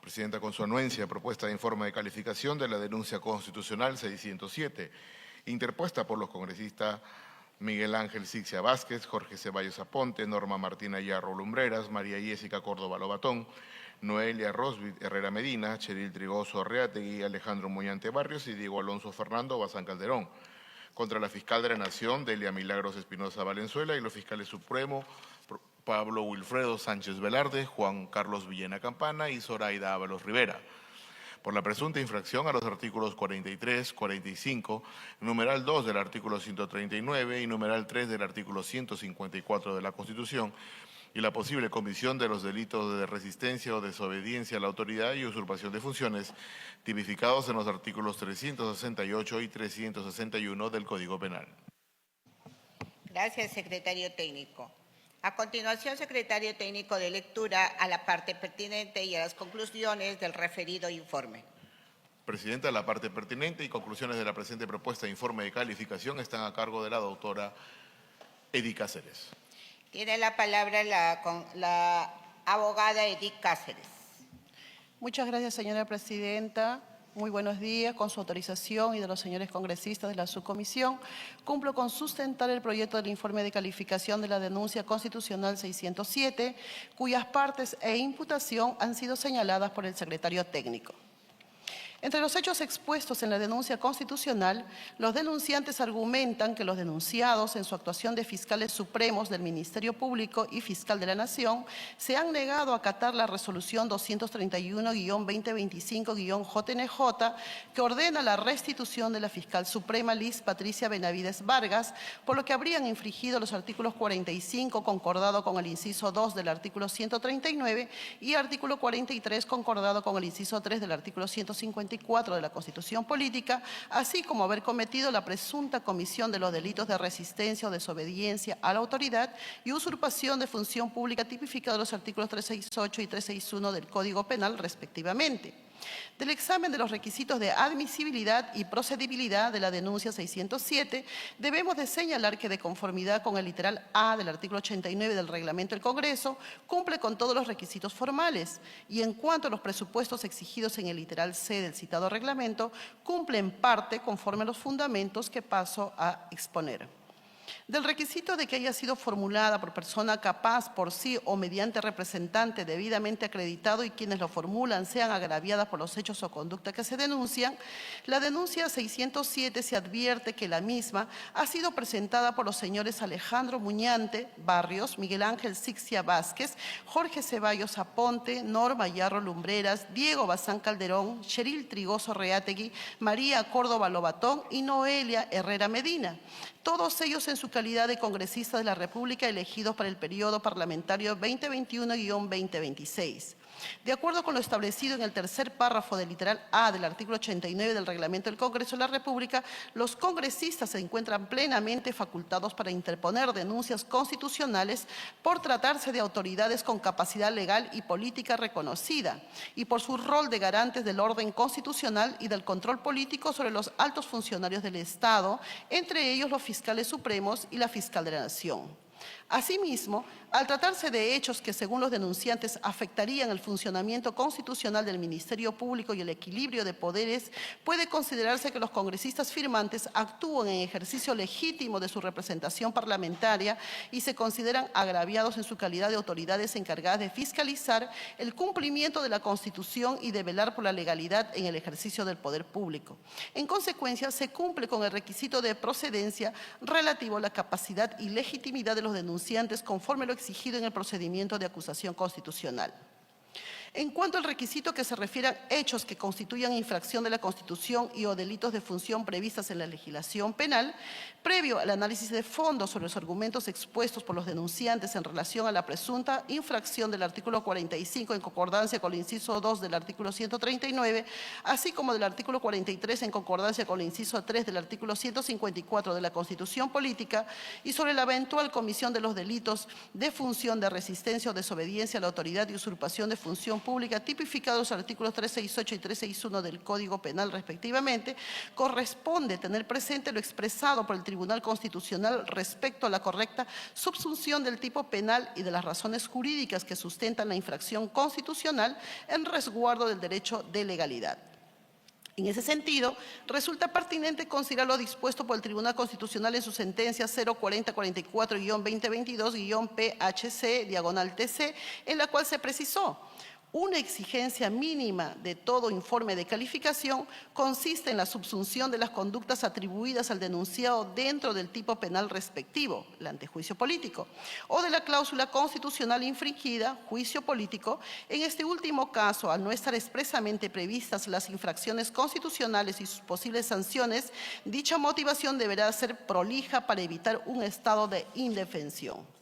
Presidenta, con su anuencia, propuesta de informe de calificación de la denuncia constitucional 607, interpuesta por los congresistas Miguel Ángel Sixia Vázquez, Jorge Ceballos Aponte, Norma Martina Yarro Lumbreras, María Jessica Córdoba Lobatón, Noelia Rosbit Herrera Medina, Cheryl Trigoso Arreategui, Alejandro Muñante Barrios y Diego Alonso Fernando Bazán Calderón, contra la fiscal de la Nación, Delia Milagros Espinosa Valenzuela, y los fiscales supremos Pablo Wilfredo Sánchez Velarde, Juan Carlos Villena Campana y Zoraida Ábalos Rivera, por la presunta infracción a los artículos 43, 45, numeral 2 del artículo 139 y numeral 3 del artículo 154 de la Constitución, y la posible comisión de los delitos de resistencia o desobediencia a la autoridad y usurpación de funciones, tipificados en los artículos 368 y 361 del Código Penal. Gracias, secretario técnico. A continuación, secretario técnico de lectura a la parte pertinente y a las conclusiones del referido informe. Presidenta, la parte pertinente y conclusiones de la presente propuesta de informe de calificación están a cargo de la doctora Edith Cáceres. Tiene la palabra la abogada Edith Cáceres. Muchas gracias, señora presidenta. Muy buenos días. Con su autorización y de los señores congresistas de la subcomisión, cumplo con sustentar el proyecto del informe de calificación de la denuncia constitucional 607, cuyas partes e imputación han sido señaladas por el secretario técnico. Entre los hechos expuestos en la denuncia constitucional, los denunciantes argumentan que los denunciados, en su actuación de fiscales supremos del Ministerio Público y Fiscal de la Nación, se han negado a acatar la resolución 231-2025-JNJ, que ordena la restitución de la fiscal suprema Liz Patricia Benavides Vargas, por lo que habrían infringido los artículos 45, concordado con el inciso 2 del artículo 139, y artículo 43, concordado con el inciso 3 del artículo 154 de la Constitución Política, así como haber cometido la presunta comisión de los delitos de resistencia o desobediencia a la autoridad y usurpación de función pública tipificados en los artículos 368 y 361 del Código Penal, respectivamente. Del examen de los requisitos de admisibilidad y procedibilidad de la denuncia 607, debemos de señalar que, de conformidad con el literal A del artículo 89 del Reglamento del Congreso, cumple con todos los requisitos formales, y en cuanto a los presupuestos exigidos en el literal C del citado reglamento, cumple en parte conforme a los fundamentos que paso a exponer. Del requisito de que haya sido formulada por persona capaz por sí o mediante representante debidamente acreditado y quienes lo formulan sean agraviadas por los hechos o conducta que se denuncian, la denuncia 607 se advierte que la misma ha sido presentada por los señores Alejandro Muñante Barrios, Miguel Ángel Sixia Vázquez, Jorge Ceballos Aponte, Norma Yarro Lumbreras, Diego Bazán Calderón, Cheryl Trigoso Arreategui, María Córdoba Lobatón y Noelia Herrera Medina, todos ellos en su calidad de congresistas de la República elegidos para el periodo parlamentario 2021-2026. De acuerdo con lo establecido en el tercer párrafo del literal A del artículo 89 del Reglamento del Congreso de la República, los congresistas se encuentran plenamente facultados para interponer denuncias constitucionales por tratarse de autoridades con capacidad legal y política reconocida y por su rol de garantes del orden constitucional y del control político sobre los altos funcionarios del Estado, entre ellos los fiscales supremos y la fiscal de la Nación. Asimismo, al tratarse de hechos que, según los denunciantes, afectarían el funcionamiento constitucional del Ministerio Público y el equilibrio de poderes, puede considerarse que los congresistas firmantes actúan en ejercicio legítimo de su representación parlamentaria y se consideran agraviados en su calidad de autoridades encargadas de fiscalizar el cumplimiento de la Constitución y de velar por la legalidad en el ejercicio del poder público. En consecuencia, se cumple con el requisito de procedencia relativo a la capacidad y legitimidad de los denunciantes conforme lo exigido en el procedimiento de acusación constitucional. En cuanto al requisito que se refiere a hechos que constituyan infracción de la Constitución y o delitos de función previstas en la legislación penal, previo al análisis de fondo sobre los argumentos expuestos por los denunciantes en relación a la presunta infracción del artículo 45 en concordancia con el inciso 2 del artículo 139, así como del artículo 43 en concordancia con el inciso 3 del artículo 154 de la Constitución Política y sobre la eventual comisión de los delitos de función de resistencia o desobediencia a la autoridad y usurpación de función pública tipificados en los artículos 368 y 361 del Código Penal respectivamente, corresponde tener presente lo expresado por el Tribunal Constitucional respecto a la correcta subsunción del tipo penal y de las razones jurídicas que sustentan la infracción constitucional en resguardo del derecho de legalidad. En ese sentido, resulta pertinente considerar lo dispuesto por el Tribunal Constitucional en su sentencia 04044-2022-PHC/TC, en la cual se precisó: una exigencia mínima de todo informe de calificación consiste en la subsunción de las conductas atribuidas al denunciado dentro del tipo penal respectivo, el antejuicio político, o de la cláusula constitucional infringida, juicio político. En este último caso, al no estar expresamente previstas las infracciones constitucionales y sus posibles sanciones, dicha motivación deberá ser prolija para evitar un estado de indefensión.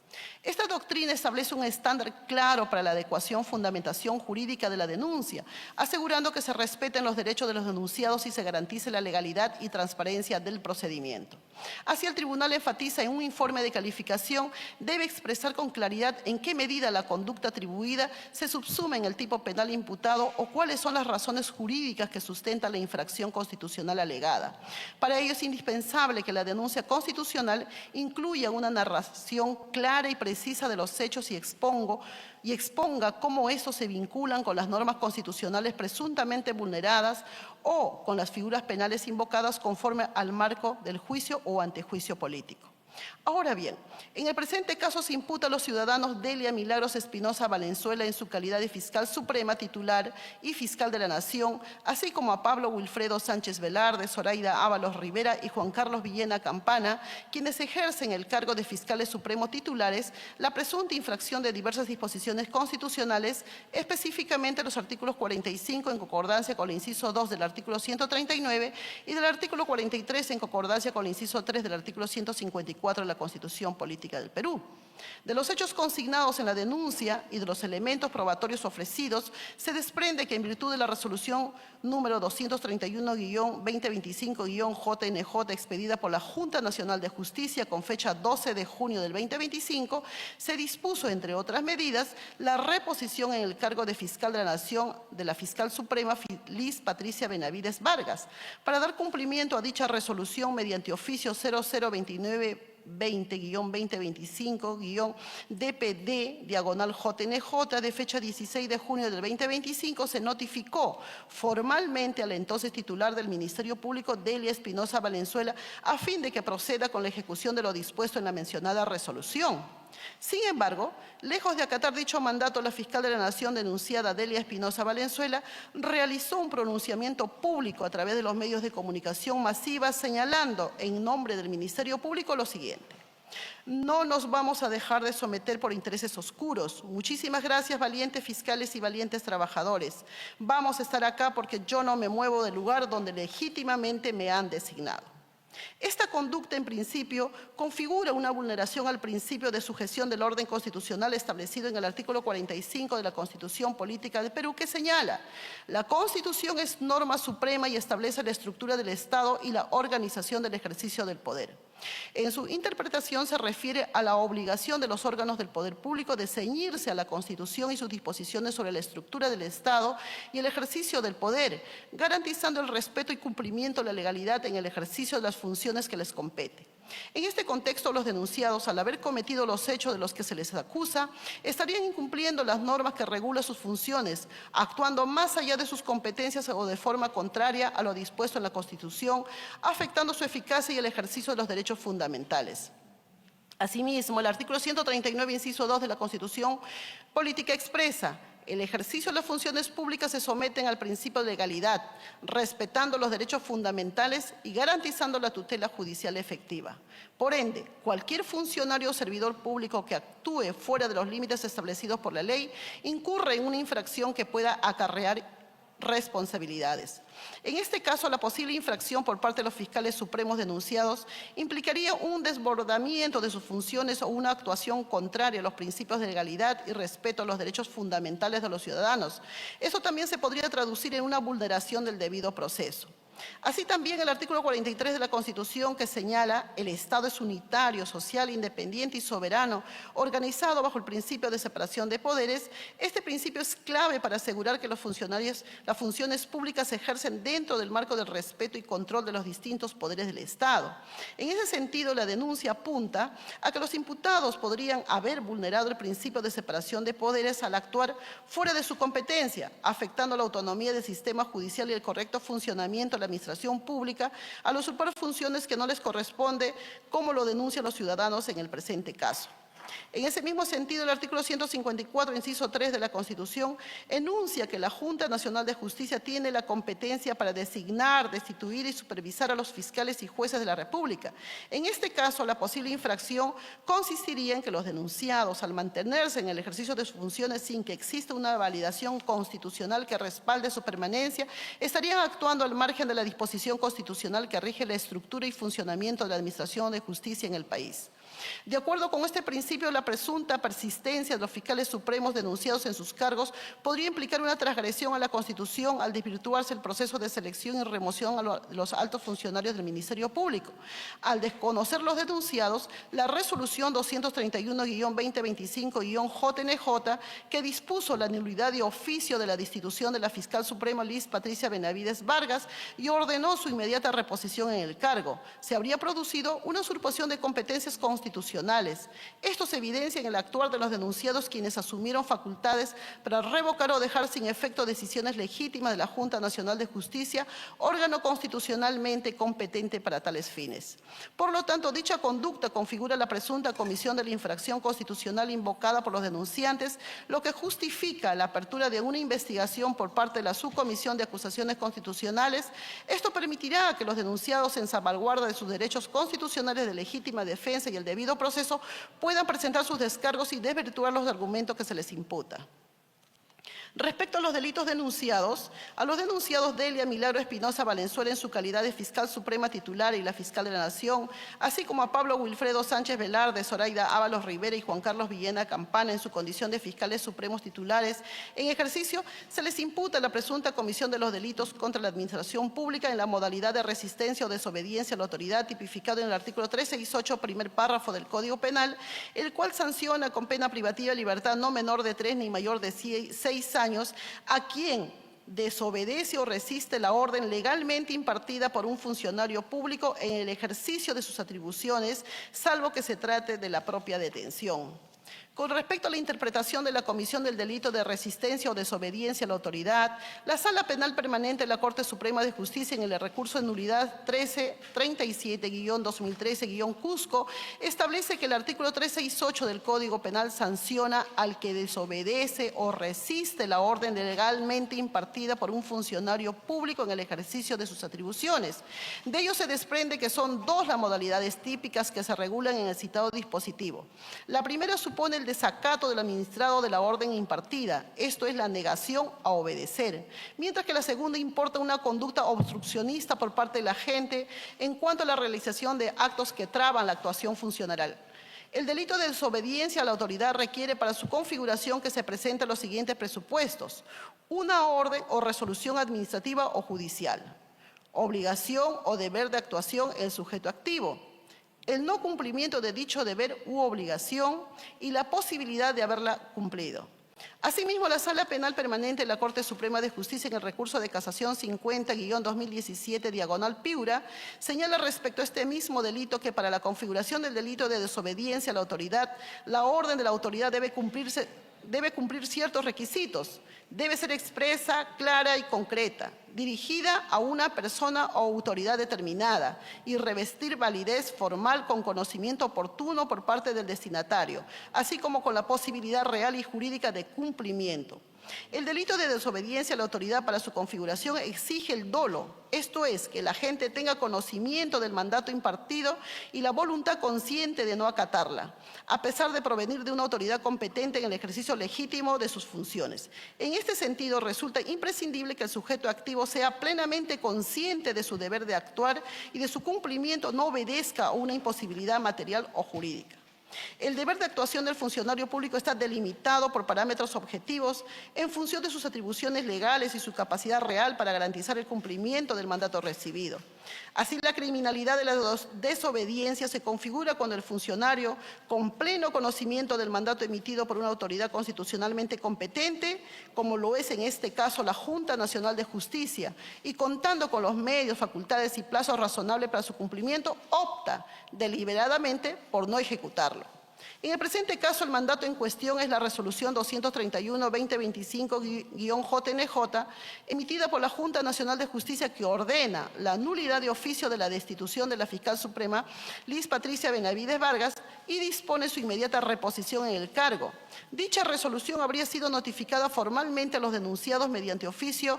Esta doctrina establece un estándar claro para la adecuación fundamentación jurídica de la denuncia, asegurando que se respeten los derechos de los denunciados y se garantice la legalidad y transparencia del procedimiento. Así, el tribunal enfatiza en un informe de calificación debe expresar con claridad en qué medida la conducta atribuida se subsume en el tipo penal imputado o cuáles son las razones jurídicas que sustentan la infracción constitucional alegada. Para ello es indispensable que la denuncia constitucional incluya una narración clara y precisa de los hechos y exponga cómo estos se vinculan con las normas constitucionales presuntamente vulneradas o con las figuras penales invocadas conforme al marco del juicio o antejuicio político. Ahora bien, en el presente caso se imputa a los ciudadanos Delia Milagros Espinosa Valenzuela en su calidad de fiscal suprema titular y fiscal de la Nación, así como a Pablo Wilfredo Sánchez Velarde, Zoraida Ábalos Rivera y Juan Carlos Villena Campana, quienes ejercen el cargo de fiscales supremos titulares, la presunta infracción de diversas disposiciones constitucionales, específicamente los artículos 45 en concordancia con el inciso 2 del artículo 139 y del artículo 43 en concordancia con el inciso 3 del artículo 154 de la Constitución Política del Perú. De los hechos consignados en la denuncia y de los elementos probatorios ofrecidos, se desprende que en virtud de la resolución número 231-2025-JNJ expedida por la Junta Nacional de Justicia con fecha 12 de junio del 2025, se dispuso, entre otras medidas, la reposición en el cargo de fiscal de la Nación de la fiscal suprema Liz Patricia Benavides Vargas, para dar cumplimiento a dicha resolución mediante oficio 0029-20-2025-DPD/JNJ de fecha 16 de junio del 2025, se notificó formalmente al entonces titular del Ministerio Público, Delia Espinosa Valenzuela, a fin de que proceda con la ejecución de lo dispuesto en la mencionada resolución. Sin embargo, lejos de acatar dicho mandato, la fiscal de la Nación denunciada Delia Espinosa Valenzuela realizó un pronunciamiento público a través de los medios de comunicación masiva señalando en nombre del Ministerio Público lo siguiente: no nos vamos a dejar de someter por intereses oscuros. Muchísimas gracias, valientes fiscales y valientes trabajadores. Vamos a estar acá porque yo no me muevo del lugar donde legítimamente me han designado. Esta conducta, en principio, configura una vulneración al principio de sujeción del orden constitucional establecido en el artículo 45 de la Constitución Política de Perú, que señala: la Constitución es norma suprema y establece la estructura del Estado y la organización del ejercicio del poder. En su interpretación se refiere a la obligación de los órganos del poder público de ceñirse a la Constitución y sus disposiciones sobre la estructura del Estado y el ejercicio del poder, garantizando el respeto y cumplimiento de la legalidad en el ejercicio de las funciones que les compete. En este contexto, los denunciados, al haber cometido los hechos de los que se les acusa, estarían incumpliendo las normas que regulan sus funciones, actuando más allá de sus competencias o de forma contraria a lo dispuesto en la Constitución, afectando su eficacia y el ejercicio de los derechos fundamentales. Asimismo, el artículo 139, inciso 2 de la Constitución Política expresa: el ejercicio de las funciones públicas se someten al principio de legalidad, respetando los derechos fundamentales y garantizando la tutela judicial efectiva. Por ende, cualquier funcionario o servidor público que actúe fuera de los límites establecidos por la ley incurre en una infracción que pueda acarrear responsabilidades. En este caso, la posible infracción por parte de los fiscales supremos denunciados implicaría un desbordamiento de sus funciones o una actuación contraria a los principios de legalidad y respeto a los derechos fundamentales de los ciudadanos. Eso también se podría traducir en una vulneración del debido proceso. Así también el artículo 43 de la Constitución, que señala: el Estado es unitario, social, independiente y soberano, organizado bajo el principio de separación de poderes. Este principio es clave para asegurar que los funcionarios, las funciones públicas se ejercen dentro del marco del respeto y control de los distintos poderes del Estado. En ese sentido, la denuncia apunta a que los imputados podrían haber vulnerado el principio de separación de poderes al actuar fuera de su competencia, afectando la autonomía del sistema judicial y el correcto funcionamiento de la administración pública, al usurpar funciones que no les corresponde, como lo denuncian los ciudadanos en el presente caso. En ese mismo sentido, el artículo 154, inciso 3 de la Constitución, enuncia que la Junta Nacional de Justicia tiene la competencia para designar, destituir y supervisar a los fiscales y jueces de la República. En este caso, la posible infracción consistiría en que los denunciados, al mantenerse en el ejercicio de sus funciones sin que exista una validación constitucional que respalde su permanencia, estarían actuando al margen de la disposición constitucional que rige la estructura y funcionamiento de la Administración de Justicia en el país. De acuerdo con este principio, la presunta persistencia de los fiscales supremos denunciados en sus cargos podría implicar una transgresión a la Constitución al desvirtuarse el proceso de selección y remoción a los altos funcionarios del Ministerio Público. Al desconocer los denunciados, la resolución 231-2025-JNJ, que dispuso la nulidad de oficio de la destitución de la fiscal suprema Liz Patricia Benavides Vargas y ordenó su inmediata reposición en el cargo, se habría producido una usurpación de competencias constitucionales. Esto se evidencia en el actuar de los denunciados, quienes asumieron facultades para revocar o dejar sin efecto decisiones legítimas de la Junta Nacional de Justicia, órgano constitucionalmente competente para tales fines. Por lo tanto, dicha conducta configura la presunta comisión de la infracción constitucional invocada por los denunciantes, lo que justifica la apertura de una investigación por parte de la Subcomisión de Acusaciones Constitucionales. Esto permitirá que los denunciados, en salvaguarda de sus derechos constitucionales de legítima defensa y el debido proceso, puedan presentar sus descargos y desvirtuar los argumentos que se les imputa. Respecto a los delitos denunciados, a los denunciados Delia Milagro Espinosa Valenzuela en su calidad de fiscal suprema titular y la fiscal de la Nación, así como a Pablo Wilfredo Sánchez Velarde, Zoraida Ábalos Rivera y Juan Carlos Villena Campana en su condición de fiscales supremos titulares en ejercicio, se les imputa la presunta comisión de los delitos contra la administración pública en la modalidad de resistencia o desobediencia a la autoridad tipificado en el artículo 368, primer párrafo del Código Penal, el cual sanciona con pena privativa de libertad no menor de 3 ni mayor de 6 años a quien desobedece o resiste la orden legalmente impartida por un funcionario público en el ejercicio de sus atribuciones, salvo que se trate de la propia detención. Con respecto a la interpretación de la comisión del delito de resistencia o desobediencia a la autoridad, la Sala Penal Permanente de la Corte Suprema de Justicia en el recurso de nulidad 1337-2013-Cusco establece que el artículo 368 del Código Penal sanciona al que desobedece o resiste la orden legalmente impartida por un funcionario público en el ejercicio de sus atribuciones. De ello se desprende que son dos las modalidades típicas que se regulan en el citado dispositivo. La primera supone el desacato del administrado de la orden impartida, esto es la negación a obedecer, mientras que la segunda importa una conducta obstruccionista por parte del agente en cuanto a la realización de actos que traban la actuación funcional. El delito de desobediencia a la autoridad requiere para su configuración que se presenten los siguientes presupuestos: una orden o resolución administrativa o judicial, obligación o deber de actuación del sujeto activo, el no cumplimiento de dicho deber u obligación y la posibilidad de haberla cumplido. Asimismo, la Sala Penal Permanente de la Corte Suprema de Justicia en el recurso de casación 50-2017/Piura señala respecto a este mismo delito que para la configuración del delito de desobediencia a la autoridad, la orden de la autoridad debe cumplir ciertos requisitos. Debe ser expresa, clara y concreta, dirigida a una persona o autoridad determinada y revestir validez formal con conocimiento oportuno por parte del destinatario, así como con la posibilidad real y jurídica de cumplimiento. El delito de desobediencia a la autoridad para su configuración exige el dolo, esto es, que la gente tenga conocimiento del mandato impartido y la voluntad consciente de no acatarla, a pesar de provenir de una autoridad competente en el ejercicio legítimo de sus funciones. En este sentido, resulta imprescindible que el sujeto activo sea plenamente consciente de su deber de actuar y de su cumplimiento no obedezca a una imposibilidad material o jurídica. El deber de actuación del funcionario público está delimitado por parámetros objetivos en función de sus atribuciones legales y su capacidad real para garantizar el cumplimiento del mandato recibido. Así, la criminalidad de la desobediencia se configura cuando el funcionario, con pleno conocimiento del mandato emitido por una autoridad constitucionalmente competente, como lo es en este caso la Junta Nacional de Justicia, y contando con los medios, facultades y plazos razonables para su cumplimiento, opta deliberadamente por no ejecutarlo. En el presente caso, el mandato en cuestión es la resolución 231-2025-JNJ, emitida por la Junta Nacional de Justicia, que ordena la nulidad de oficio de la destitución de la Fiscal Suprema, Liz Patricia Benavides Vargas, y dispone su inmediata reposición en el cargo. Dicha resolución habría sido notificada formalmente a los denunciados mediante oficio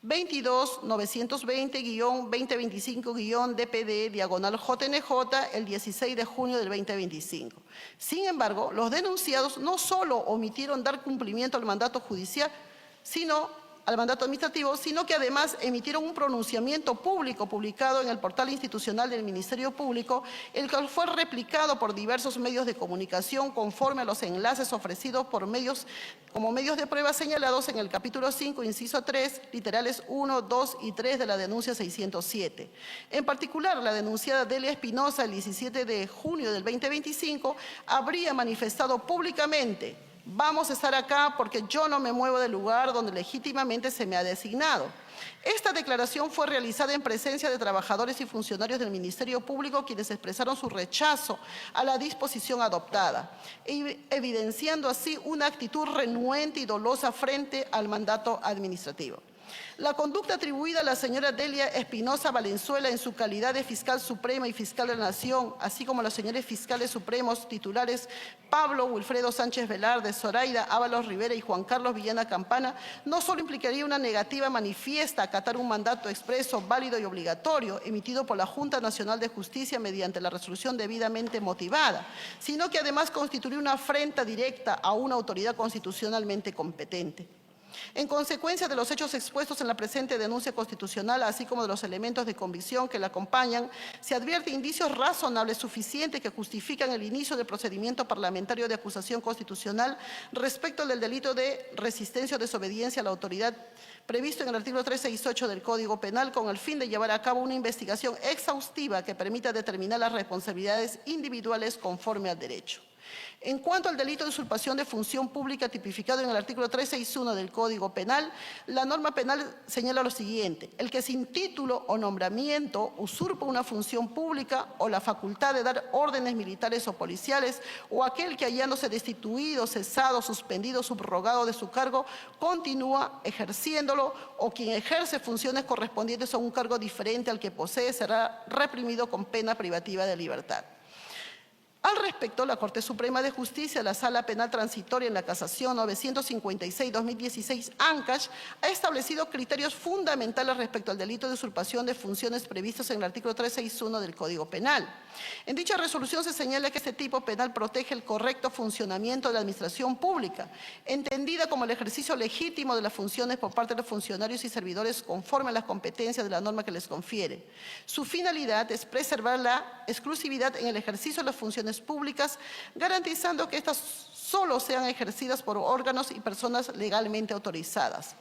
22-920-2025-DPD/JNJ el 16 de junio del 2025. Sin embargo, los denunciados no solo omitieron dar cumplimiento al mandato judicial, al mandato administrativo, sino que además emitieron un pronunciamiento público publicado en el portal institucional del Ministerio Público, el cual fue replicado por diversos medios de comunicación conforme a los enlaces ofrecidos como medios de prueba señalados en el capítulo 5, inciso 3, literales 1, 2 y 3 de la denuncia 607. En particular, la denunciada Delia Espinosa, el 17 de junio del 2025, habría manifestado públicamente: vamos a estar acá porque yo no me muevo del lugar donde legítimamente se me ha designado. Esta declaración fue realizada en presencia de trabajadores y funcionarios del Ministerio Público, quienes expresaron su rechazo a la disposición adoptada, evidenciando así una actitud renuente y dolosa frente al mandato administrativo. La conducta atribuida a la señora Delia Espinosa Valenzuela en su calidad de Fiscal Suprema y Fiscal de la Nación, así como los señores fiscales supremos titulares Pablo Wilfredo Sánchez Velarde, Zoraida Ábalos Rivera y Juan Carlos Villena Campana, no solo implicaría una negativa manifiesta a acatar un mandato expreso, válido y obligatorio emitido por la Junta Nacional de Justicia mediante la resolución debidamente motivada, sino que además constituiría una afrenta directa a una autoridad constitucionalmente competente. En consecuencia de los hechos expuestos en la presente denuncia constitucional, así como de los elementos de convicción que la acompañan, se advierte indicios razonables suficientes que justifican el inicio del procedimiento parlamentario de acusación constitucional respecto del delito de resistencia o desobediencia a la autoridad previsto en el artículo 368 del Código Penal, con el fin de llevar a cabo una investigación exhaustiva que permita determinar las responsabilidades individuales conforme al derecho. En cuanto al delito de usurpación de función pública tipificado en el artículo 361 del Código Penal, la norma penal señala lo siguiente: el que sin título o nombramiento usurpa una función pública o la facultad de dar órdenes militares o policiales, o aquel que hallándose destituido, cesado, suspendido, subrogado de su cargo, continúa ejerciéndolo, o quien ejerce funciones correspondientes a un cargo diferente al que posee, será reprimido con pena privativa de libertad. Al respecto, la Corte Suprema de Justicia, la Sala Penal Transitoria en la Casación 956-2016, Ancash, ha establecido criterios fundamentales respecto al delito de usurpación de funciones previstos en el artículo 361 del Código Penal. En dicha resolución se señala que este tipo penal protege el correcto funcionamiento de la administración pública, entendida como el ejercicio legítimo de las funciones por parte de los funcionarios y servidores conforme a las competencias de la norma que les confiere. Su finalidad es preservar la exclusividad en el ejercicio de las funciones públicas, garantizando que éstas solo sean ejercidas por órganos y personas legalmente autorizadas.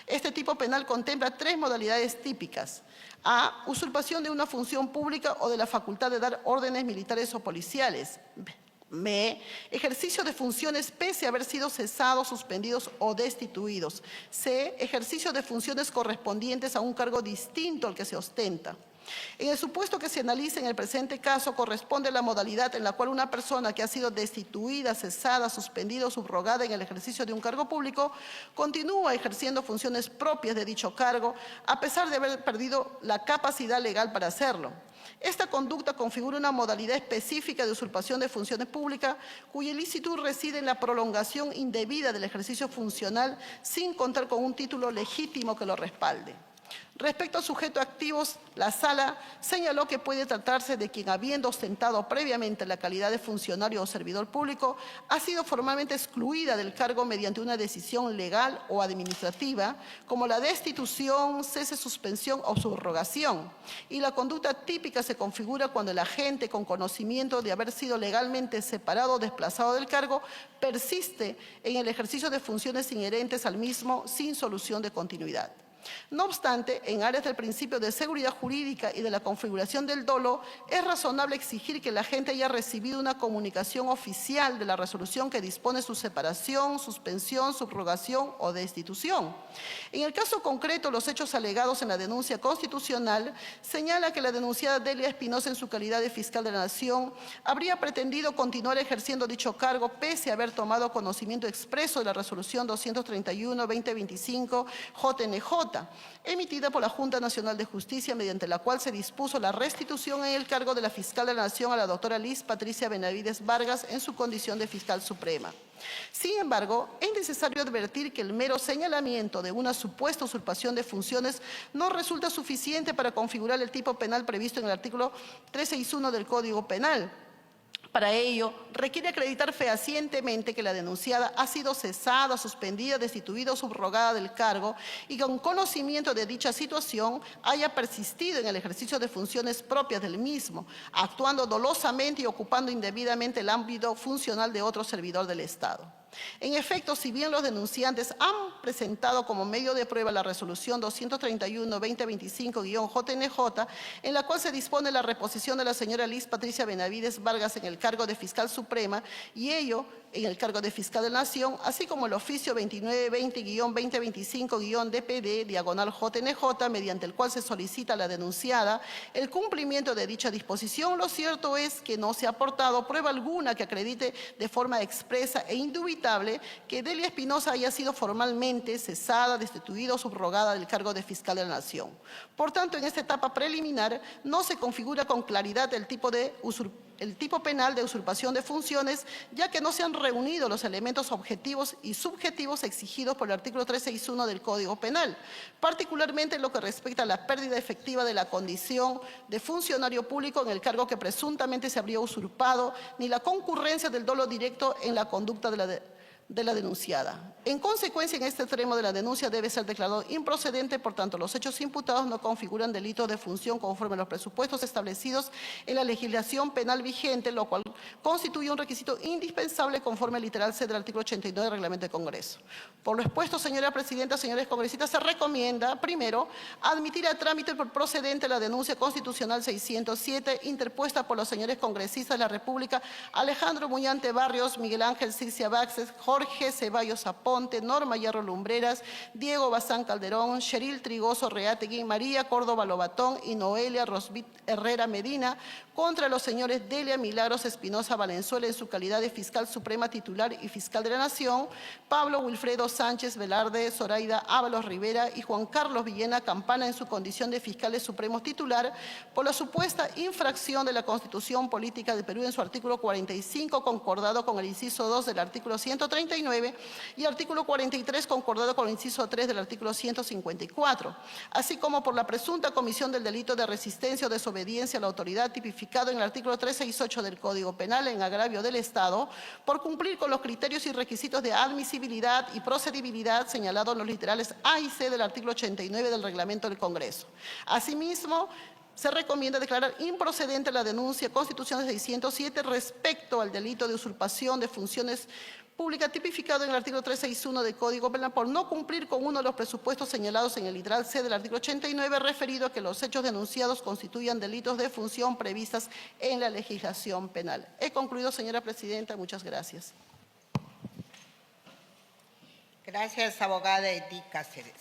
Este tipo penal contempla 3 modalidades típicas. A. Usurpación de una función pública o de la facultad de dar órdenes militares o policiales. B. Ejercicio de funciones pese a haber sido cesados, suspendidos o destituidos. C. Ejercicio de funciones correspondientes a un cargo distinto al que se ostenta. En el supuesto que se analice en el presente caso, corresponde la modalidad en la cual una persona que ha sido destituida, cesada, suspendida o subrogada en el ejercicio de un cargo público, continúa ejerciendo funciones propias de dicho cargo, a pesar de haber perdido la capacidad legal para hacerlo. Esta conducta configura una modalidad específica de usurpación de funciones públicas, cuya ilicitud reside en la prolongación indebida del ejercicio funcional sin contar con un título legítimo que lo respalde. Respecto a sujetos activos, la Sala señaló que puede tratarse de quien, habiendo ostentado previamente la calidad de funcionario o servidor público, ha sido formalmente excluida del cargo mediante una decisión legal o administrativa, como la destitución, cese, suspensión o subrogación. Y la conducta típica se configura cuando el agente, con conocimiento de haber sido legalmente separado o desplazado del cargo, persiste en el ejercicio de funciones inherentes al mismo sin solución de continuidad. No obstante, en áreas del principio de seguridad jurídica y de la configuración del dolo, es razonable exigir que el agente haya recibido una comunicación oficial de la resolución que dispone su separación, suspensión, subrogación o destitución. En el caso concreto, los hechos alegados en la denuncia constitucional señala que la denunciada Delia Espinosa, en su calidad de fiscal de la Nación, habría pretendido continuar ejerciendo dicho cargo pese a haber tomado conocimiento expreso de la resolución 231-2025 JNJ, emitida por la Junta Nacional de Justicia, mediante la cual se dispuso la restitución en el cargo de la fiscal de la Nación a la doctora Liz Patricia Benavides Vargas en su condición de fiscal suprema. Sin embargo, es necesario advertir que el mero señalamiento de una supuesta usurpación de funciones no resulta suficiente para configurar el tipo penal previsto en el artículo 361 del Código Penal. Para ello, requiere acreditar fehacientemente que la denunciada ha sido cesada, suspendida, destituida o subrogada del cargo y con conocimiento de dicha situación haya persistido en el ejercicio de funciones propias del mismo, actuando dolosamente y ocupando indebidamente el ámbito funcional de otro servidor del Estado. En efecto, si bien los denunciantes han presentado como medio de prueba la resolución 231-2025-JNJ, en la cual se dispone la reposición de la señora Liz Patricia Benavides Vargas en el cargo de fiscal suprema y ello en el cargo de fiscal de la Nación, así como el oficio 2920-2025-DPD/JNJ, mediante el cual se solicita a la denunciada el cumplimiento de dicha disposición, lo cierto es que no se ha aportado prueba alguna que acredite de forma expresa e indubitable que Delia Espinosa haya sido formalmente cesada, destituida o subrogada del cargo de fiscal de la Nación. Por tanto, en esta etapa preliminar no se configura con claridad el tipo penal de usurpación de funciones, ya que no se han reunido los elementos objetivos y subjetivos exigidos por el artículo 361 del Código Penal, particularmente en lo que respecta a la pérdida efectiva de la condición de funcionario público en el cargo que presuntamente se habría usurpado, ni la concurrencia del dolo directo en la conducta de la denunciada. En consecuencia, en este extremo de la denuncia debe ser declarado improcedente, por tanto, los hechos imputados no configuran delitos de función conforme a los presupuestos establecidos en la legislación penal vigente, lo cual constituye un requisito indispensable conforme al literal C del artículo 89 del Reglamento de Congreso. Por lo expuesto, señora Presidenta, señores congresistas, se recomienda, primero, admitir a trámite por procedente la denuncia constitucional 607, interpuesta por los señores congresistas de la República, Alejandro Muñante Barrios, Miguel Ángel Circia Baxes, Jorge Jorge Ceballos Aponte, Norma Hierro Lumbreras, Diego Bazán Calderón, Cheryl Trigoso Reategui, María Córdoba Lobatón y Noelia Rosbit Herrera Medina contra los señores Delia Milagros Espinosa Valenzuela en su calidad de fiscal suprema titular y fiscal de la Nación, Pablo Wilfredo Sánchez Velarde, Zoraida Ábalos Rivera y Juan Carlos Villena Campana en su condición de fiscales supremos titular por la supuesta infracción de la Constitución Política del Perú en su artículo 45, concordado con el inciso 2 del artículo 139 y artículo 43, concordado con el inciso 3 del artículo 154, así como por la presunta comisión del delito de resistencia o desobediencia a la autoridad tipificado en el artículo 368 del Código Penal en agravio del Estado por cumplir con los criterios y requisitos de admisibilidad y procedibilidad señalados en los literales A y C del artículo 89 del Reglamento del Congreso. Asimismo, se recomienda declarar improcedente la denuncia constitucional 607 respecto al delito de usurpación de funciones públicas tipificado en el artículo 361 del Código Penal por no cumplir con uno de los presupuestos señalados en el literal C del artículo 89 referido a que los hechos denunciados constituyan delitos de función previstas en la legislación penal. He concluido, señora presidenta. Muchas gracias. Gracias, abogada Edith Cáceres.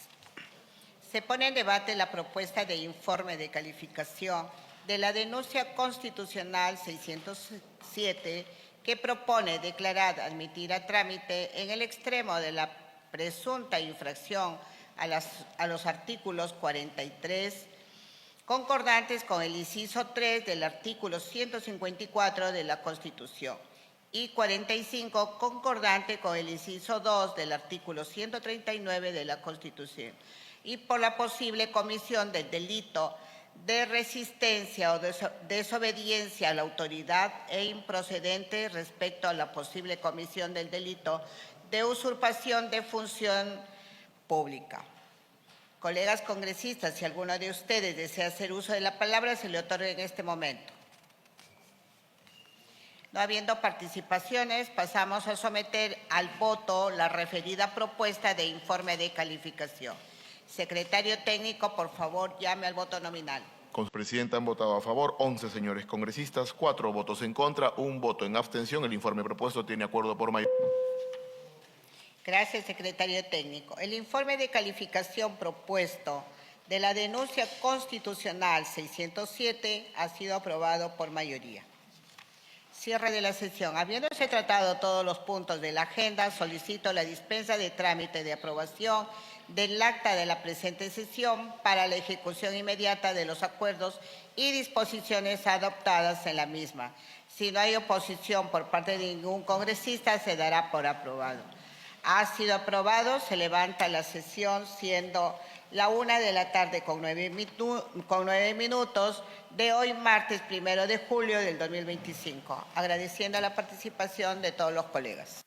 Se pone en debate la propuesta de informe de calificación de la denuncia constitucional 607 que propone declarar admitir a trámite en el extremo de la presunta infracción a los artículos 43 concordantes con el inciso 3 del artículo 154 de la Constitución y 45 concordante con el inciso 2 del artículo 139 de la Constitución y por la posible comisión del delito de resistencia o desobediencia a la autoridad e improcedente respecto a la posible comisión del delito de usurpación de función pública. Colegas congresistas, si alguno de ustedes desea hacer uso de la palabra, se le otorga en este momento. No habiendo participaciones, pasamos a someter al voto la referida propuesta de informe de calificación. Secretario técnico, por favor, llame al voto nominal. Presidenta, han votado a favor 11 señores congresistas, 4 votos en contra, 1 voto en abstención. El informe propuesto tiene acuerdo por mayoría. Gracias, secretario técnico. El informe de calificación propuesto de la denuncia constitucional 607 ha sido aprobado por mayoría. Cierre de la sesión. Habiéndose tratado todos los puntos de la agenda, solicito la dispensa de trámite de aprobación del acta de la presente sesión para la ejecución inmediata de los acuerdos y disposiciones adoptadas en la misma. Si no hay oposición por parte de ningún congresista, se dará por aprobado. Ha sido aprobado, se levanta la sesión siendo la 1 de la tarde con 9 minutos de hoy, martes 1 de julio del 2025. Agradeciendo la participación de todos los colegas.